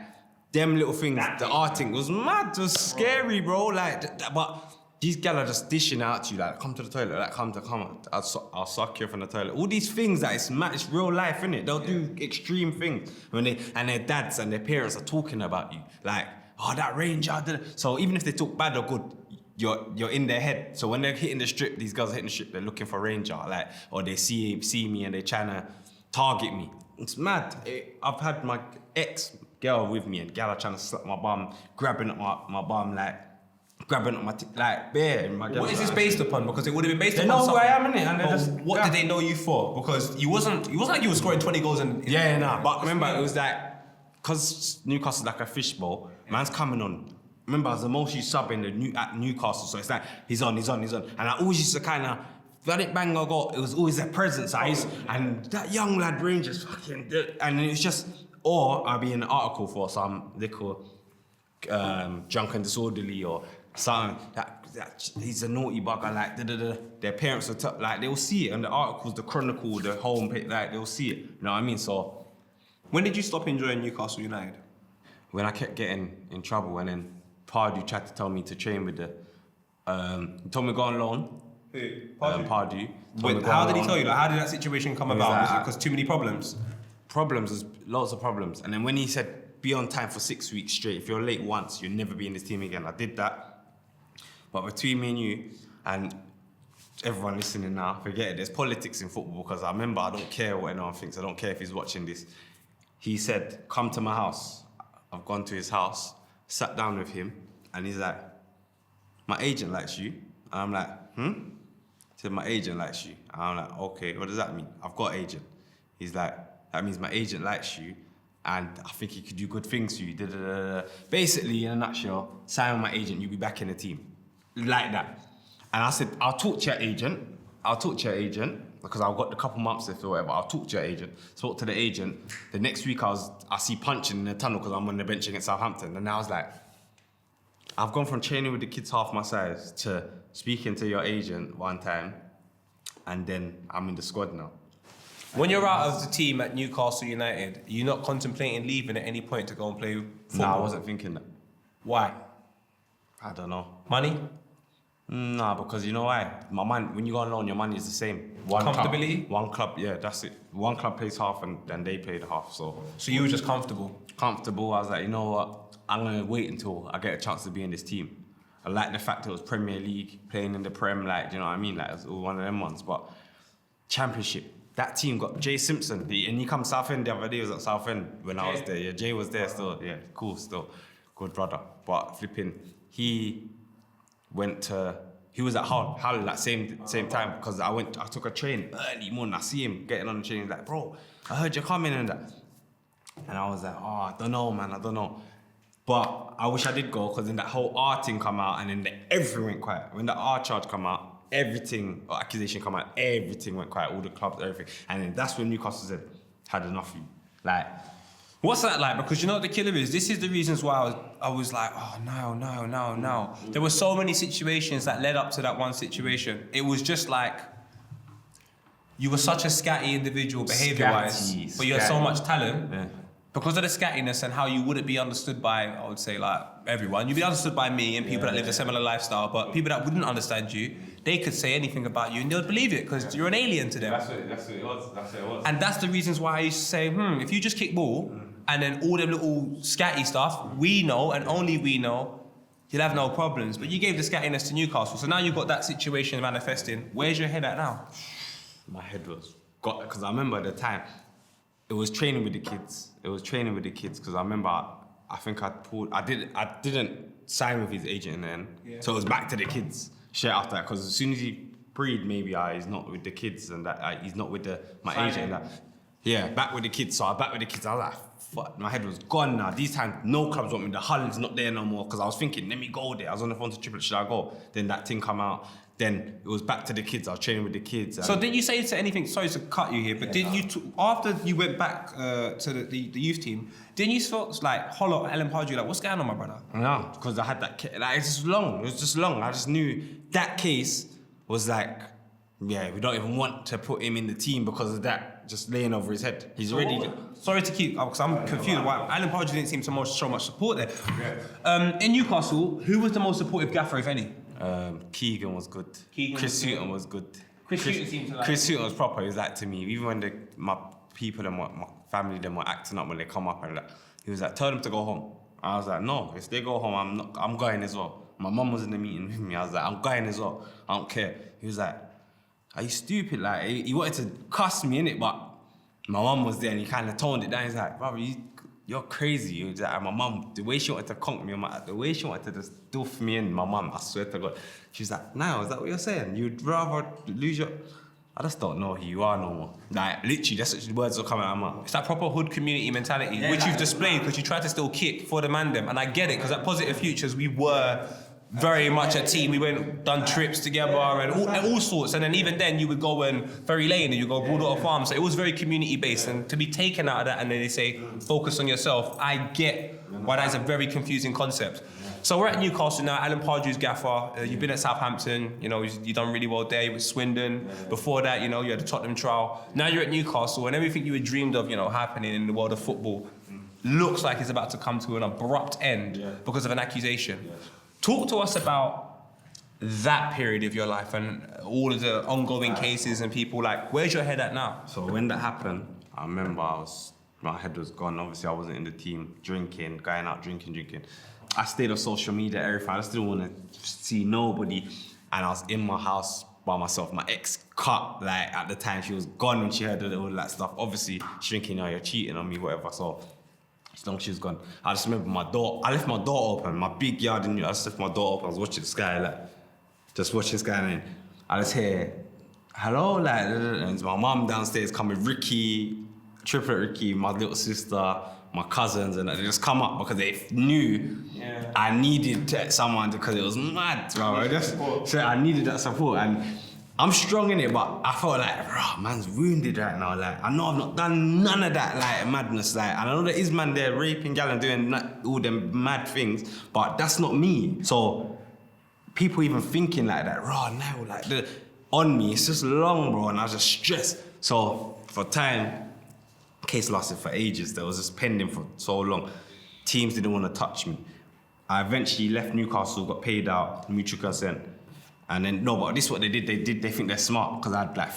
Speaker 1: them little things, the art thing was mad, it was scary, bro. Like, but these gal are just dishing out to you, like, come to the toilet, like, come, I'll suck you from the toilet. All these things, that it's mad, it's real life, innit? They'll do extreme things when and their dads and their parents are talking about you. Like, oh, that Ranger did it. So even if they talk bad or good, you're in their head. So when they're hitting the strip, these girls are hitting the strip, they're looking for Ranger, like, or they see me and they're trying to target me. It's mad. I've had my ex-girl with me and gal are trying to slap my bum, grabbing at my bum, like, grabbing at my like bare.
Speaker 2: What is this based upon? Because it would have been based
Speaker 1: they
Speaker 2: upon
Speaker 1: know who I am, innit? And
Speaker 2: but what did they know you for? Because it wasn't like you were scoring 20 goals and
Speaker 1: but remember it was like, cause Newcastle's like a fishbowl, man's coming on. Remember I was the most used sub at Newcastle, so it's like he's on. And I always used to kind of, let it bang or go, it was always that presence. And that young lad Rangers fucking, and it was just, or I'd be in an article for some little drunk and disorderly or something, that he's a naughty bugger, like, Their parents will like, they'll see it in the articles, the Chronicle, the Home, like, they'll see it, you know what I mean? So,
Speaker 2: when did you stop enjoying Newcastle United?
Speaker 1: When I kept getting in trouble, and then Pardew tried to tell me to train with the, he told me to go on loan.
Speaker 2: Who?
Speaker 1: Pardew.
Speaker 2: Wait, how did he tell you that? How did that situation come about? Was it because too many problems?
Speaker 1: There's lots of problems. And then when he said, be on time for 6 weeks straight, if you're late once, you'll never be in this team again. I did that. But between me and you, and everyone listening now, forget it, there's politics in football, because I remember, I don't care what anyone thinks, I don't care if he's watching this. He said, come to my house. I've gone to his house, sat down with him, and he's like, my agent likes you. And I'm like, He said, my agent likes you. And I'm like, okay, what does that mean? I've got an agent. He's like, that means my agent likes you, and I think he could do good things for you. Basically, in a nutshell, sign with my agent, you'll be back in the team. Like that. And I said, I'll talk to your agent, because I've got a couple months left or whatever. I'll talk to your agent. Spoke to the agent. The next week I see punching in the tunnel because I'm on the bench against Southampton. And I was like, I've gone from training with the kids half my size to speaking to your agent one time, and then I'm in the squad now.
Speaker 2: When you're out of the team at Newcastle United, you're not contemplating leaving at any point to go and play football?
Speaker 1: No, I wasn't thinking that.
Speaker 2: Why?
Speaker 1: I don't know.
Speaker 2: Money?
Speaker 1: Nah, because you know why? My man, when you go on loan, your money is the same.
Speaker 2: Comfortability?
Speaker 1: One club, yeah, that's it. One club plays half and then they play the half, so.
Speaker 2: So you were just comfortable?
Speaker 1: Comfortable, I was like, you know what? I'm gonna wait until I get a chance to be in this team. I like the fact it was Premier League, playing in the Prem, like, do you know what I mean? Like, it was one of them ones, but Championship, that team got Jay Simpson, and he come Southend the other day, he was at Southend when I was there. Yeah, Jay was there still, yeah, cool still, good brother. But flipping, he was at Hull that same time, because I took a train early morning, I see him getting on the train, he's like, bro, I heard you coming and that. And I was like, oh, I don't know, man, I don't know. But I wish I did go, because then that whole R thing come out, and then everything went quiet. When the R charge come out, everything, or accusation come out, everything went quiet, all the clubs, everything. And then that's when Newcastle said, had enough of you. Like,
Speaker 2: what's that like? Because you know what the killer is? This is the reasons why I was like, oh, no. There were so many situations that led up to that one situation. It was just like, you were such a scatty individual behaviour-wise, but you had so much talent.
Speaker 1: Yeah.
Speaker 2: Because of the scattiness and how you wouldn't be understood by, I would say, like, everyone. You'd be understood by me and people that lived a similar lifestyle, but people that wouldn't understand you, they could say anything about you and they would believe it because you're an alien to them.
Speaker 1: That's what it was.
Speaker 2: And that's the reasons why I used to say, if you just kick ball and then all them little scatty stuff, we know and only we know, you'll have no problems. But you gave the scattiness to Newcastle, so now you've got that situation manifesting. Where's your head at now?
Speaker 1: My head was because I remember at the time, it was training with the kids. Because I remember, I think I didn't sign with his agent in the end. Yeah. So it was back to the kids straight after that. Because as soon as he breed, maybe he's not with the kids and that he's not with my
Speaker 2: Fine.
Speaker 1: agent and that. Yeah, back with the kids. So I back with the kids. I was like, fuck, my head was gone now. These times, no clubs want me. The Hull is not there no more because I was thinking, let me go there. I was on the phone to Triple, should I go? Then that thing come out. Then it was back to the kids. I was training with the kids.
Speaker 3: So didn't you say to anything? Sorry to cut you here, but didn't you after you went back to the youth team? Didn't you sort of like holler at Alan Pardew like, what's going on, my brother?
Speaker 1: No, because I had that. Like, it's just long. It was just long. I just knew that case was like, yeah, we don't even want to put him in the team because of that. Just laying over his head. He's already.
Speaker 3: Sorry to keep, because I'm confused. Why Alan Pardew didn't seem to show much support there. In Newcastle, who was the most supportive gaffer, if any?
Speaker 1: Keegan was good. Chris Houghton was good.
Speaker 3: Chris Houghton seemed to like.
Speaker 1: Chris Houghton was proper. He was like to me, even when my people and my family them were acting up when they come up and that. He was like, tell them to go home. I was like, no, if they go home, I'm going as well. My mum was in the meeting with me. I was like, I'm going as well. I don't care. He was like, are you stupid? Like, he wanted to cuss me, innit? But my mum was there and he kind of toned it down. He's like, brother, you're crazy. He was like, and my mum, the way she wanted to conk me, the way she wanted to just doof me in, my mum, I swear to God. She was like, now, is that what you're saying? You'd rather lose your... I just don't know who you are no more. Like, literally, that's what the words are coming out of my mouth.
Speaker 3: It's that proper hood community mentality, which you've displayed because you tried to still kick for the man them. And I get it, because at Positive Futures, we were very much a team. We went, done trips together and all sorts. And then even then, you would go Ferry Lane and you go Broadwater Farm. So it was very community-based. And to be taken out of that and then they say, focus on yourself, I get why that is a very confusing concept. So we're at Newcastle now. Alan Pardew's gaffer. You've been at Southampton. You know, you've done really well there. You were Swindon. Before that, you know, you had the Tottenham trial. Now you're at Newcastle, and everything you had dreamed of, you know, happening in the world of football looks like it's about to come to an abrupt end because of an accusation. Talk to us about that period of your life and all of the ongoing cases and people. Like, where's your head at now?
Speaker 1: So when that happened, I remember my head was gone. Obviously, I wasn't in the team, drinking, going out, drinking. I stayed on social media, everything. I just didn't want to see nobody. And I was in my house by myself. My ex cut, like, at the time, she was gone when she heard all that stuff. Obviously, she's thinking, oh, you're cheating on me, whatever. So, as long as she was gone. I just remember I left my door open, my big yard in I just left my door open. I was watching the sky, like, just watching the sky. And then I just hear, hello, like, and my mum downstairs coming, Ricky, Triplet Ricky, my little sister, my cousins, and they just come up because they knew I needed someone because it was mad, bro. So I needed that support, and I'm strong in it, but I felt like, bro, man's wounded right now. Like, I know I've not done none of that, like, madness. Like, and I know there is man there raping gal and doing all them mad things, but that's not me. So people even thinking like that, bro, now, like, on me, it's just long, bro, and I was just stressed. So for time, case lasted for ages. There was just pending for so long. Teams didn't want to touch me. I eventually left Newcastle, got paid out, mutual consent. And then, no, but this is what they did. They think they're smart because I had like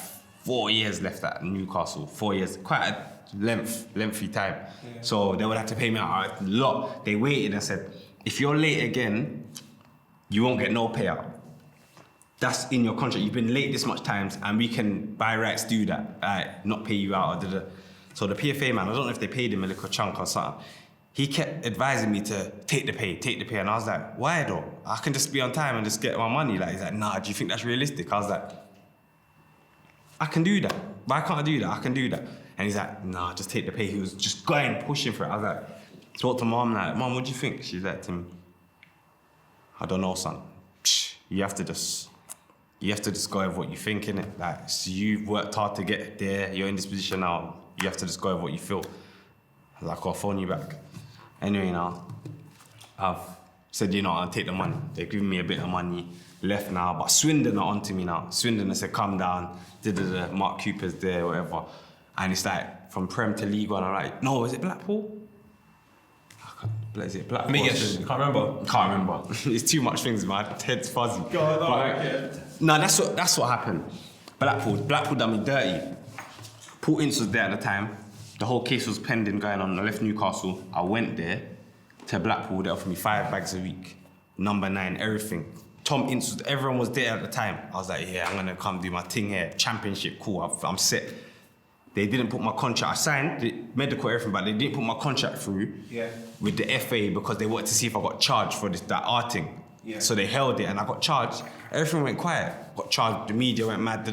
Speaker 1: 4 years left at Newcastle, 4 years, quite a lengthy time. Yeah. So they would have to pay me out a lot. They waited and said, if you're late again, you won't get no payout. That's in your contract. You've been late this much times and we can by rights do that, not pay you out. So the PFA man, I don't know if they paid him a little chunk or something. He kept advising me to take the pay. And I was like, why though? I can just be on time and just get my money. Like, he's like, nah, do you think that's realistic? I was like, I can do that. Why can't I do that? I can do that. And he's like, nah, just take the pay. He was just pushing for it. I was like, spoke to mom, like, mom, what do you think? She's like to me, I don't know, son. You have to just go with what you think, innit? Like, so you've worked hard to get there. You're in this position now. You have to just go with what you feel. I was like, I'll phone you back. Anyway, now, I've said, I'll take the money. They're giving me a bit of money, left now, but Swindon are onto me now. Swindon has said, come down, Mark Cooper's there, whatever. And it's like, from Prem to League One, I'm like, no, is it Blackpool? Is it Blackpool?
Speaker 3: Can't remember.
Speaker 1: Can't remember. It's too much things, my head's fuzzy. No, that's what happened. Blackpool done me dirty. Paul Ince was there at the time. The whole case was pending, going on. I left Newcastle. I went there to Blackpool. They offered me 5 bags a week, number 9, everything. Tom Ince, everyone was there at the time. I was like, yeah, I'm gonna come do my thing here. Championship, cool. I'm set. They didn't put my contract. I signed the medical, everything, but they didn't put my contract through with the FA because they wanted to see if I got charged for that arting.
Speaker 3: Yeah.
Speaker 1: So they held it and I got charged. Everything went quiet. Got charged, the media went mad,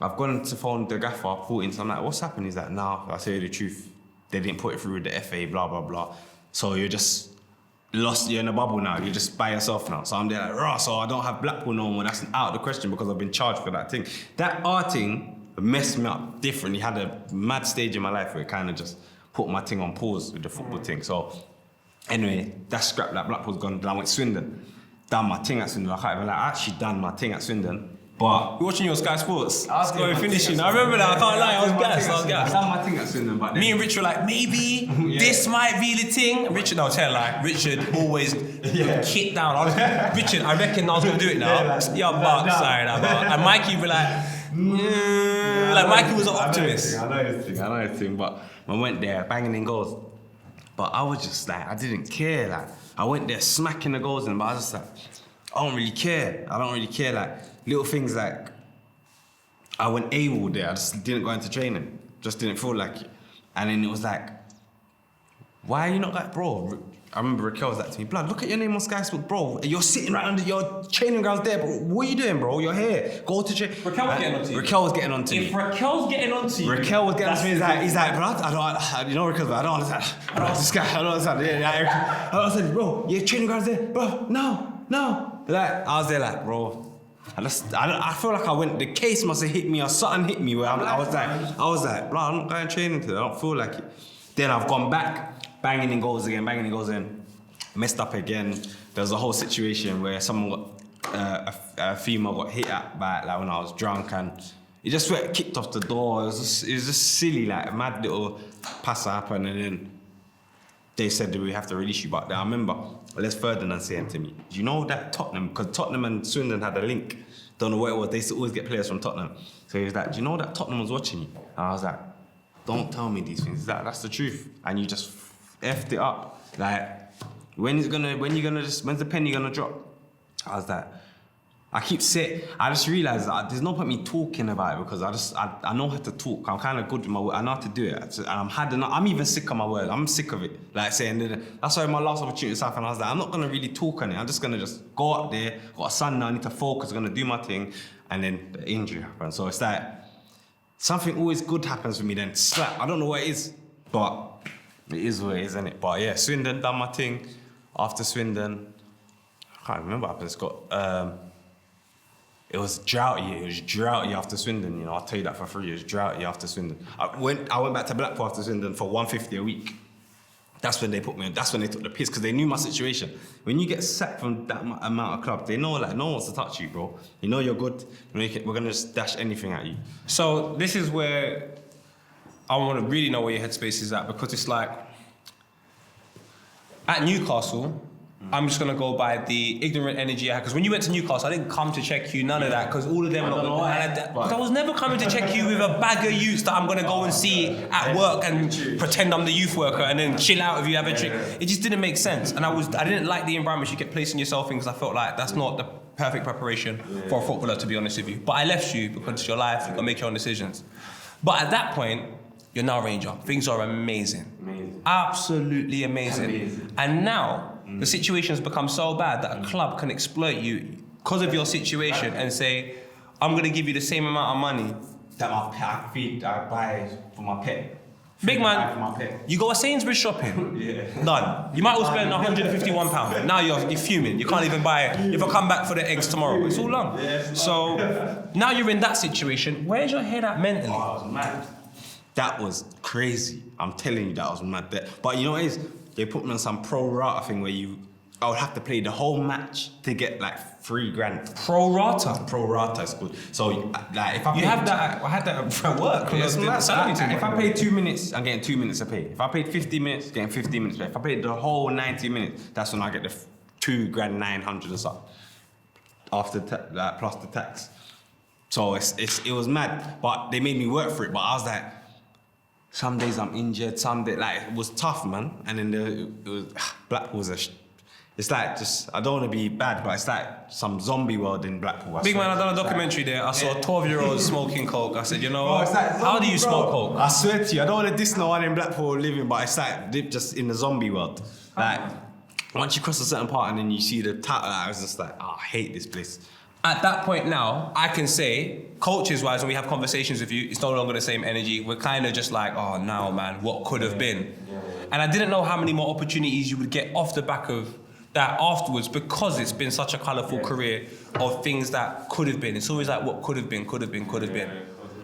Speaker 1: I've gone to phone the gaffer, brought in, so I'm like, what's happened? He's like, nah, I'll tell you the truth. They didn't put it through with the FA, blah, blah, blah. So you're just lost, you're in a bubble now, you're just by yourself now. So I'm there like, rah, so I don't have Blackpool no more. That's out of the question because I've been charged for that thing. That art thing messed me up differently. Had a mad stage in my life where it kind of just put my thing on pause with the football thing. So anyway, that scrap, that Blackpool's gone. Then I went Swindon. Done my thing at Swindon. I can't even I actually done my thing at Swindon. But
Speaker 3: You're watching your Sky Sports.
Speaker 1: I was
Speaker 3: going finishing. I remember that. I can't lie. I was gassed.
Speaker 1: I done my thing at Swindon, but
Speaker 3: Me and Rich were like, maybe this might be the thing. Richard, no, tell like Richard always kicked down. Richard, I reckon I was gonna do it now. Yeah, but sorry, nah, but and Mikey were like, like Mikey was an optimist.
Speaker 1: I know his thing, but I went there banging in goals. But I was just like, I didn't care. Like, I went there smacking the goals in, but I was just like, I don't really care. Like, little things like, I went AWOL there. I just didn't go into training. Just didn't feel like it. And then it was like, why are you not like, bro? I remember Raquel was like to me, blood, look at your name on Sky Sports, bro. You're sitting right under your training grounds there, bro. What are you doing, bro? You're here. Go to train.
Speaker 3: Raquel was getting on to you.
Speaker 1: Raquel was getting on to me.
Speaker 3: If Raquel's getting on to you.
Speaker 1: Raquel was getting on to me. He's like, blood, you know Raquel's like, I don't understand. I don't understand. Yeah, I don't understand, bro. Your training grounds there, bro. No. Like, I was there like, bro. I feel like I went, the case must have hit me or something hit me where I was like, bro, I'm not going training today. I don't feel like it. Then I've gone back, banging in goals again. Messed up again. There was a whole situation where someone got, a female got hit at by like when I was drunk and it just went kicked off the door. It was just silly, like a mad little pass happened and then they said that we have to release you. But I remember Les Ferdinand saying to me, do you know that Tottenham, because Tottenham and Swindon had a link, don't know what it was, they used to always get players from Tottenham. So he was like, do you know that Tottenham was watching you? And I was like, don't tell me these things. He's like, that's the truth. And you just effed it up. Like, when's the penny gonna drop? I was like, I just realised that there's no point me talking about it because I know how to talk. I'm kind of good with my word. I know how to do it. And I'm even sick of my word. I'm sick of it. Like saying, that's why my last opportunity in South and I was like, I'm not gonna really talk on it. I'm just gonna just go up there, got a son now, I need to focus, gonna do my thing. And then the injury happened. So it's like, something always good happens for me then, slap. I don't know what it is, but it is what it is, isn't it? But yeah, Swindon, done my thing. After Swindon, I can't remember what happened. It's got, it was droughty. It was droughty after Swindon. You know, I'll tell you that for free. It was droughty after Swindon. I went back to Blackpool after Swindon for $150 a week. That's when they put me on. That's when they took the piss because they knew my situation. When you get sacked from that amount of clubs, they know like no one wants to touch you, bro. You know you're good. We're gonna just dash anything at you.
Speaker 3: So this is where I want to really know where your headspace is at because it's like at Newcastle. I'm just gonna go by the ignorant energy I had. Because when you went to Newcastle, I didn't come to check you, none of that. Because all of them, because I was never coming to check you with a bag of youths that I'm gonna go and see at work and pretend I'm the youth worker and then chill out with you, have a drink. It just didn't make sense. And I didn't like the environment you kept placing yourself in because I felt like that's not the perfect preparation for a footballer, to be honest with you. But I left you because it's your life, you've got to make your own decisions. But at that point, you're Nile Ranger. Things are amazing. Absolutely amazing. And now, the situation has become so bad that a club can exploit you because of your situation and say, I'm going to give you the same amount of money
Speaker 1: That I buy for my pet.
Speaker 3: Big man,
Speaker 1: For my pet.
Speaker 3: you go to Sainsbury's shopping, done. You might well spend £151. Now you're fuming. You can't even buy it. If I come back for the eggs tomorrow, it's all done. So now you're in that situation. Where's your head at mentally?
Speaker 1: Oh, I was mad. That was crazy. I'm telling you, that was mad. But you know what it is? They put me on some pro rata thing where I would have to play the whole match to get like $3,000.
Speaker 3: Pro rata?
Speaker 1: Pro rata is good. So like if I
Speaker 3: had that for work.
Speaker 1: If I played 2 minutes, I'm getting 2 minutes of pay. If I played 50 minutes, getting 50 minutes pay. If I played the whole 90 minutes, that's when I get the $2,900 or something. After plus the tax. So it was mad. But they made me work for it. But I was like, some days I'm injured, some days, like, it was tough, man. And then Blackpool was it's like just, I don't want to be bad, but it's like some zombie world in Blackpool.
Speaker 3: Big man, I done a documentary there. I saw 12-year-olds smoking coke. I said, you know what? How do you smoke coke?
Speaker 1: I swear to you, I don't want to diss no one in Blackpool living, but it's like just in the zombie world. Like, once you cross a certain part and then you see the title, I was just like, I hate this place.
Speaker 3: At that point now, I can say, coaches-wise, when we have conversations with you, it's no longer the same energy. We're kind of just like, oh, now, man, what could have been? And I didn't know how many more opportunities you would get off the back of that afterwards, because it's been such a colourful career of things that could have been. It's always like, what could have been, could have been, could have been.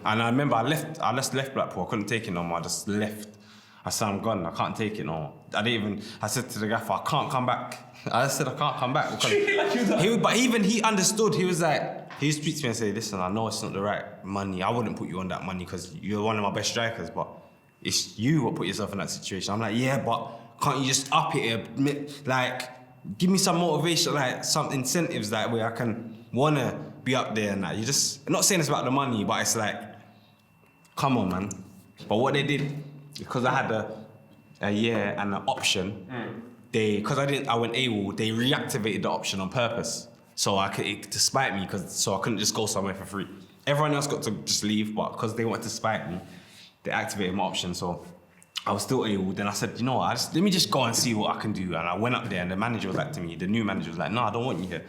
Speaker 1: And I remember I just left Blackpool. I couldn't take it no more. I just left. I said, I'm gone. I can't take it no more. I said to the gaffer, I can't come back. I said, I can't come back. But even he understood. He was like, he used to speak to me and say, listen, I know it's not the right money. I wouldn't put you on that money because you're one of my best strikers, but it's you what put yourself in that situation. I'm like, yeah, but can't you just up it a bit? Like, give me some motivation, like some incentives that where I can wanna be up there and that. You just, I'm not saying it's about the money, but it's like, come on, man. But what they did, because I had a year and an option, because I went AWOL, they reactivated the option on purpose. So to spite me, so I couldn't just go somewhere for free. Everyone else got to just leave, but because they wanted to spite me, they activated my option. So I was still AWOL. Then I said, you know what, let me just go and see what I can do. And I went up there and the manager was like to me, the new manager was like, no, I don't want you here.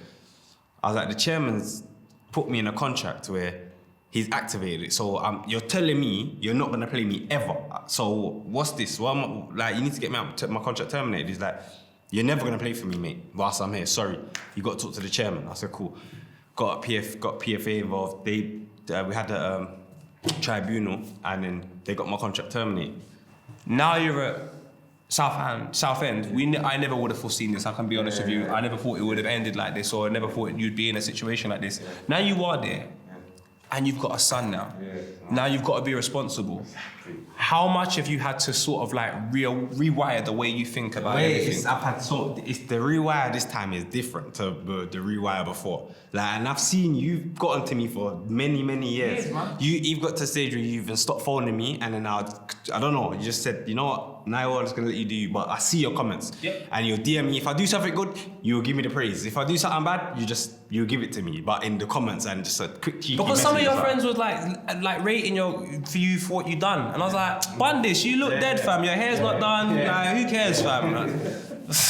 Speaker 1: I was like, the chairman's put me in a contract where he's activated it. So you're telling me you're not gonna play me ever. So what's this? Well, like, you need to get me out, my contract terminated. He's like, you're never gonna play for me, mate, whilst I'm here. Sorry, you got to talk to the chairman. I said, cool. Got PFA involved. We had a tribunal, and then they got my contract terminated.
Speaker 3: Now you're at Southend. I never would have foreseen this. I can be honest with you. I never thought it would have ended like this, or I never thought you'd be in a situation like this. Now you are there, and you've got a son now. Now you've got to be responsible. How much have you had to sort of like rewire the way you think about everything?
Speaker 1: It's the rewire this time is different to the rewire before. Like, and I've seen you've gotten to me for many, many years. Yes, man. You've got to a stage where you even stopped phoning me, and then I don't know, you just said, you know what, Nile, I'm just gonna let you do you, but I see your comments. Yep. And you'll DM me. If I do something good, you'll give me the praise. If I do something bad, you'll give it to me, but in the comments and just a quick cheeky
Speaker 3: because some of your friends was like rating you for what you done, and I was like, bun this, you look dead, fam. Your hair's not done. Like, who cares, fam?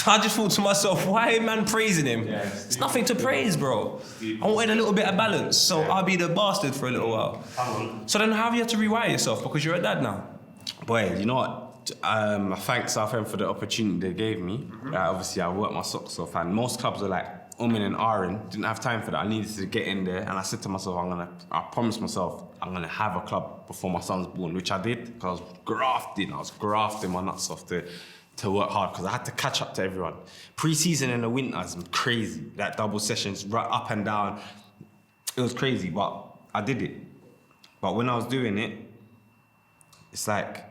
Speaker 3: I just thought to myself, why man praising him? It's nothing to praise, bro. I wanted a little bit of balance, so I'll be the bastard for a little while. So then how have you had to rewire yourself, because you're a dad now?
Speaker 1: Boy, you know what? I thank Southend for the opportunity they gave me. Obviously, I worked my socks off, and most clubs are like and ahhing. Didn't have time for that. I needed to get in there, and I said to myself, I promised myself I'm gonna have a club before my son's born, which I did, because I was grafting my nuts off to work hard, because I had to catch up to everyone. Pre-season in the winter is crazy. That double sessions, right up and down. It was crazy, but I did it. But when I was doing it, it's like,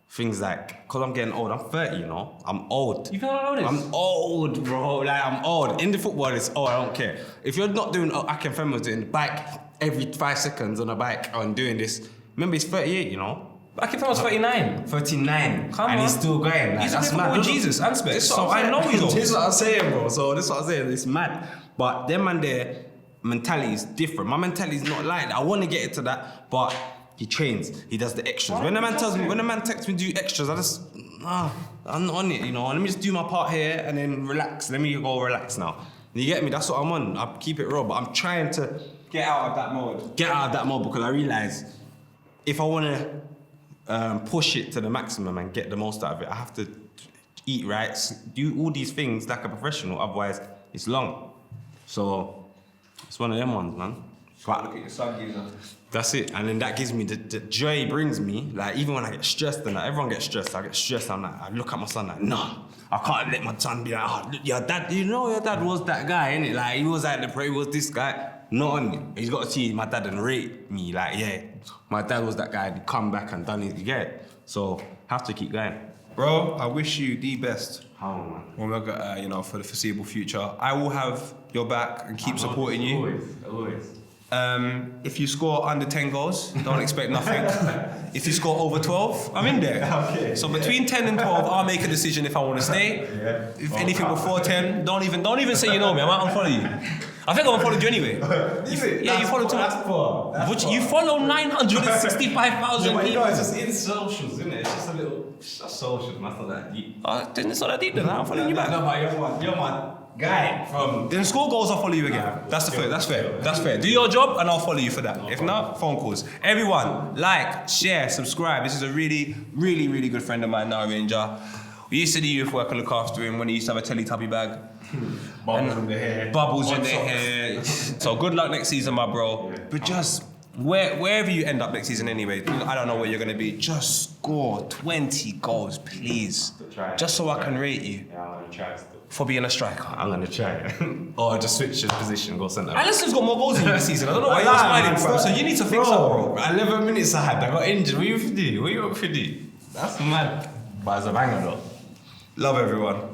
Speaker 1: things like, because I'm getting old, I'm 30, you know? I'm old.
Speaker 3: You feel like I know this?
Speaker 1: I'm old, bro. Like, I'm old. In the football, it's, I don't care. If you're not doing, Akinfenwa was doing the bike every 5 seconds on a bike and doing this, remember, he's 38, you know?
Speaker 3: Akinfenwa was 39.
Speaker 1: 39.
Speaker 3: Come
Speaker 1: and
Speaker 3: on.
Speaker 1: he's still going. Like,
Speaker 3: he's
Speaker 1: that's
Speaker 3: a
Speaker 1: mad.
Speaker 3: with Jesus and Specs, so I know he's old.
Speaker 1: This is what I'm saying, bro. So this is what I'm saying. It's mad. But them and their mentality is different. My mentality is not like that. I want to get it to that, but he trains. He does the extras. When the man texts me do extras, I just, I'm not on it, you know. Let me just do my part here and then relax. Let me go relax now. You get me? That's what I'm on. I keep it real, but I'm trying to
Speaker 3: get out of that mode.
Speaker 1: Get out of that mode, because I realize if I want to push it to the maximum and get the most out of it, I have to eat right, do all these things like a professional. Otherwise, it's long. So it's one of them ones, man. But
Speaker 3: look at your son, geezer.
Speaker 1: That's it, and then that gives me the joy it brings me. Like, even when I get stressed, and like, everyone gets stressed, I get stressed. I'm like, I look at my son like, nah, I can't let my son be like, oh, your dad, you know, your dad was that guy, innit? Like, he was at the parade, was this guy. Not on it. He's got to see my dad and rate me. Like, yeah, my dad was that guy. He come back and done it. You get it? So have to keep going.
Speaker 3: Bro, I wish you the best.
Speaker 1: How, man?
Speaker 3: When we're for the foreseeable future. I will have your back and keep supporting you.
Speaker 1: Always.
Speaker 3: If you score under 10 goals, don't expect nothing. If you score over 12, I'm in there. Okay. So between 10 and 12, I'll make a decision if I want to stay. Yeah. If anything before 10, don't even say you know me. I might unfollow you. I think I unfollowed you anyway. You follow too much. You follow 965,000
Speaker 1: But you know,
Speaker 3: people.
Speaker 1: it's just in socials, isn't it? It's just a little, it's just socials, man. It's not that deep.
Speaker 3: Then it's not that deep then. I'm following you back.
Speaker 1: No, but you're my guy from.
Speaker 3: Then score goals, I'll follow you again. That's fair. That's fair. Do your job and I'll follow you for that. If not, phone calls. Everyone, like, share, subscribe. This is a really, really, really good friend of mine, Nile Ranger. We used to do youth work and look after him when he used to have a Teletubby bag.
Speaker 1: Bubbles in the hair.
Speaker 3: Bubbles in the hair. So good luck next season, my bro. But just wherever you end up next season anyway, I don't know where you're gonna be. Just score 20 goals, please. Just so I can rate you.
Speaker 1: Yeah, I'm gonna try still.
Speaker 3: For being a striker.
Speaker 1: I'm gonna try. Or just switch his position, go centre.
Speaker 3: Alisson's got more goals than you this season. I don't know why you're smiling, bro. So you need to fix up, bro.
Speaker 1: 11 minutes I had, I got injured. What you up for do? What you up for do? That's mad. But it's a banger though.
Speaker 3: Love everyone.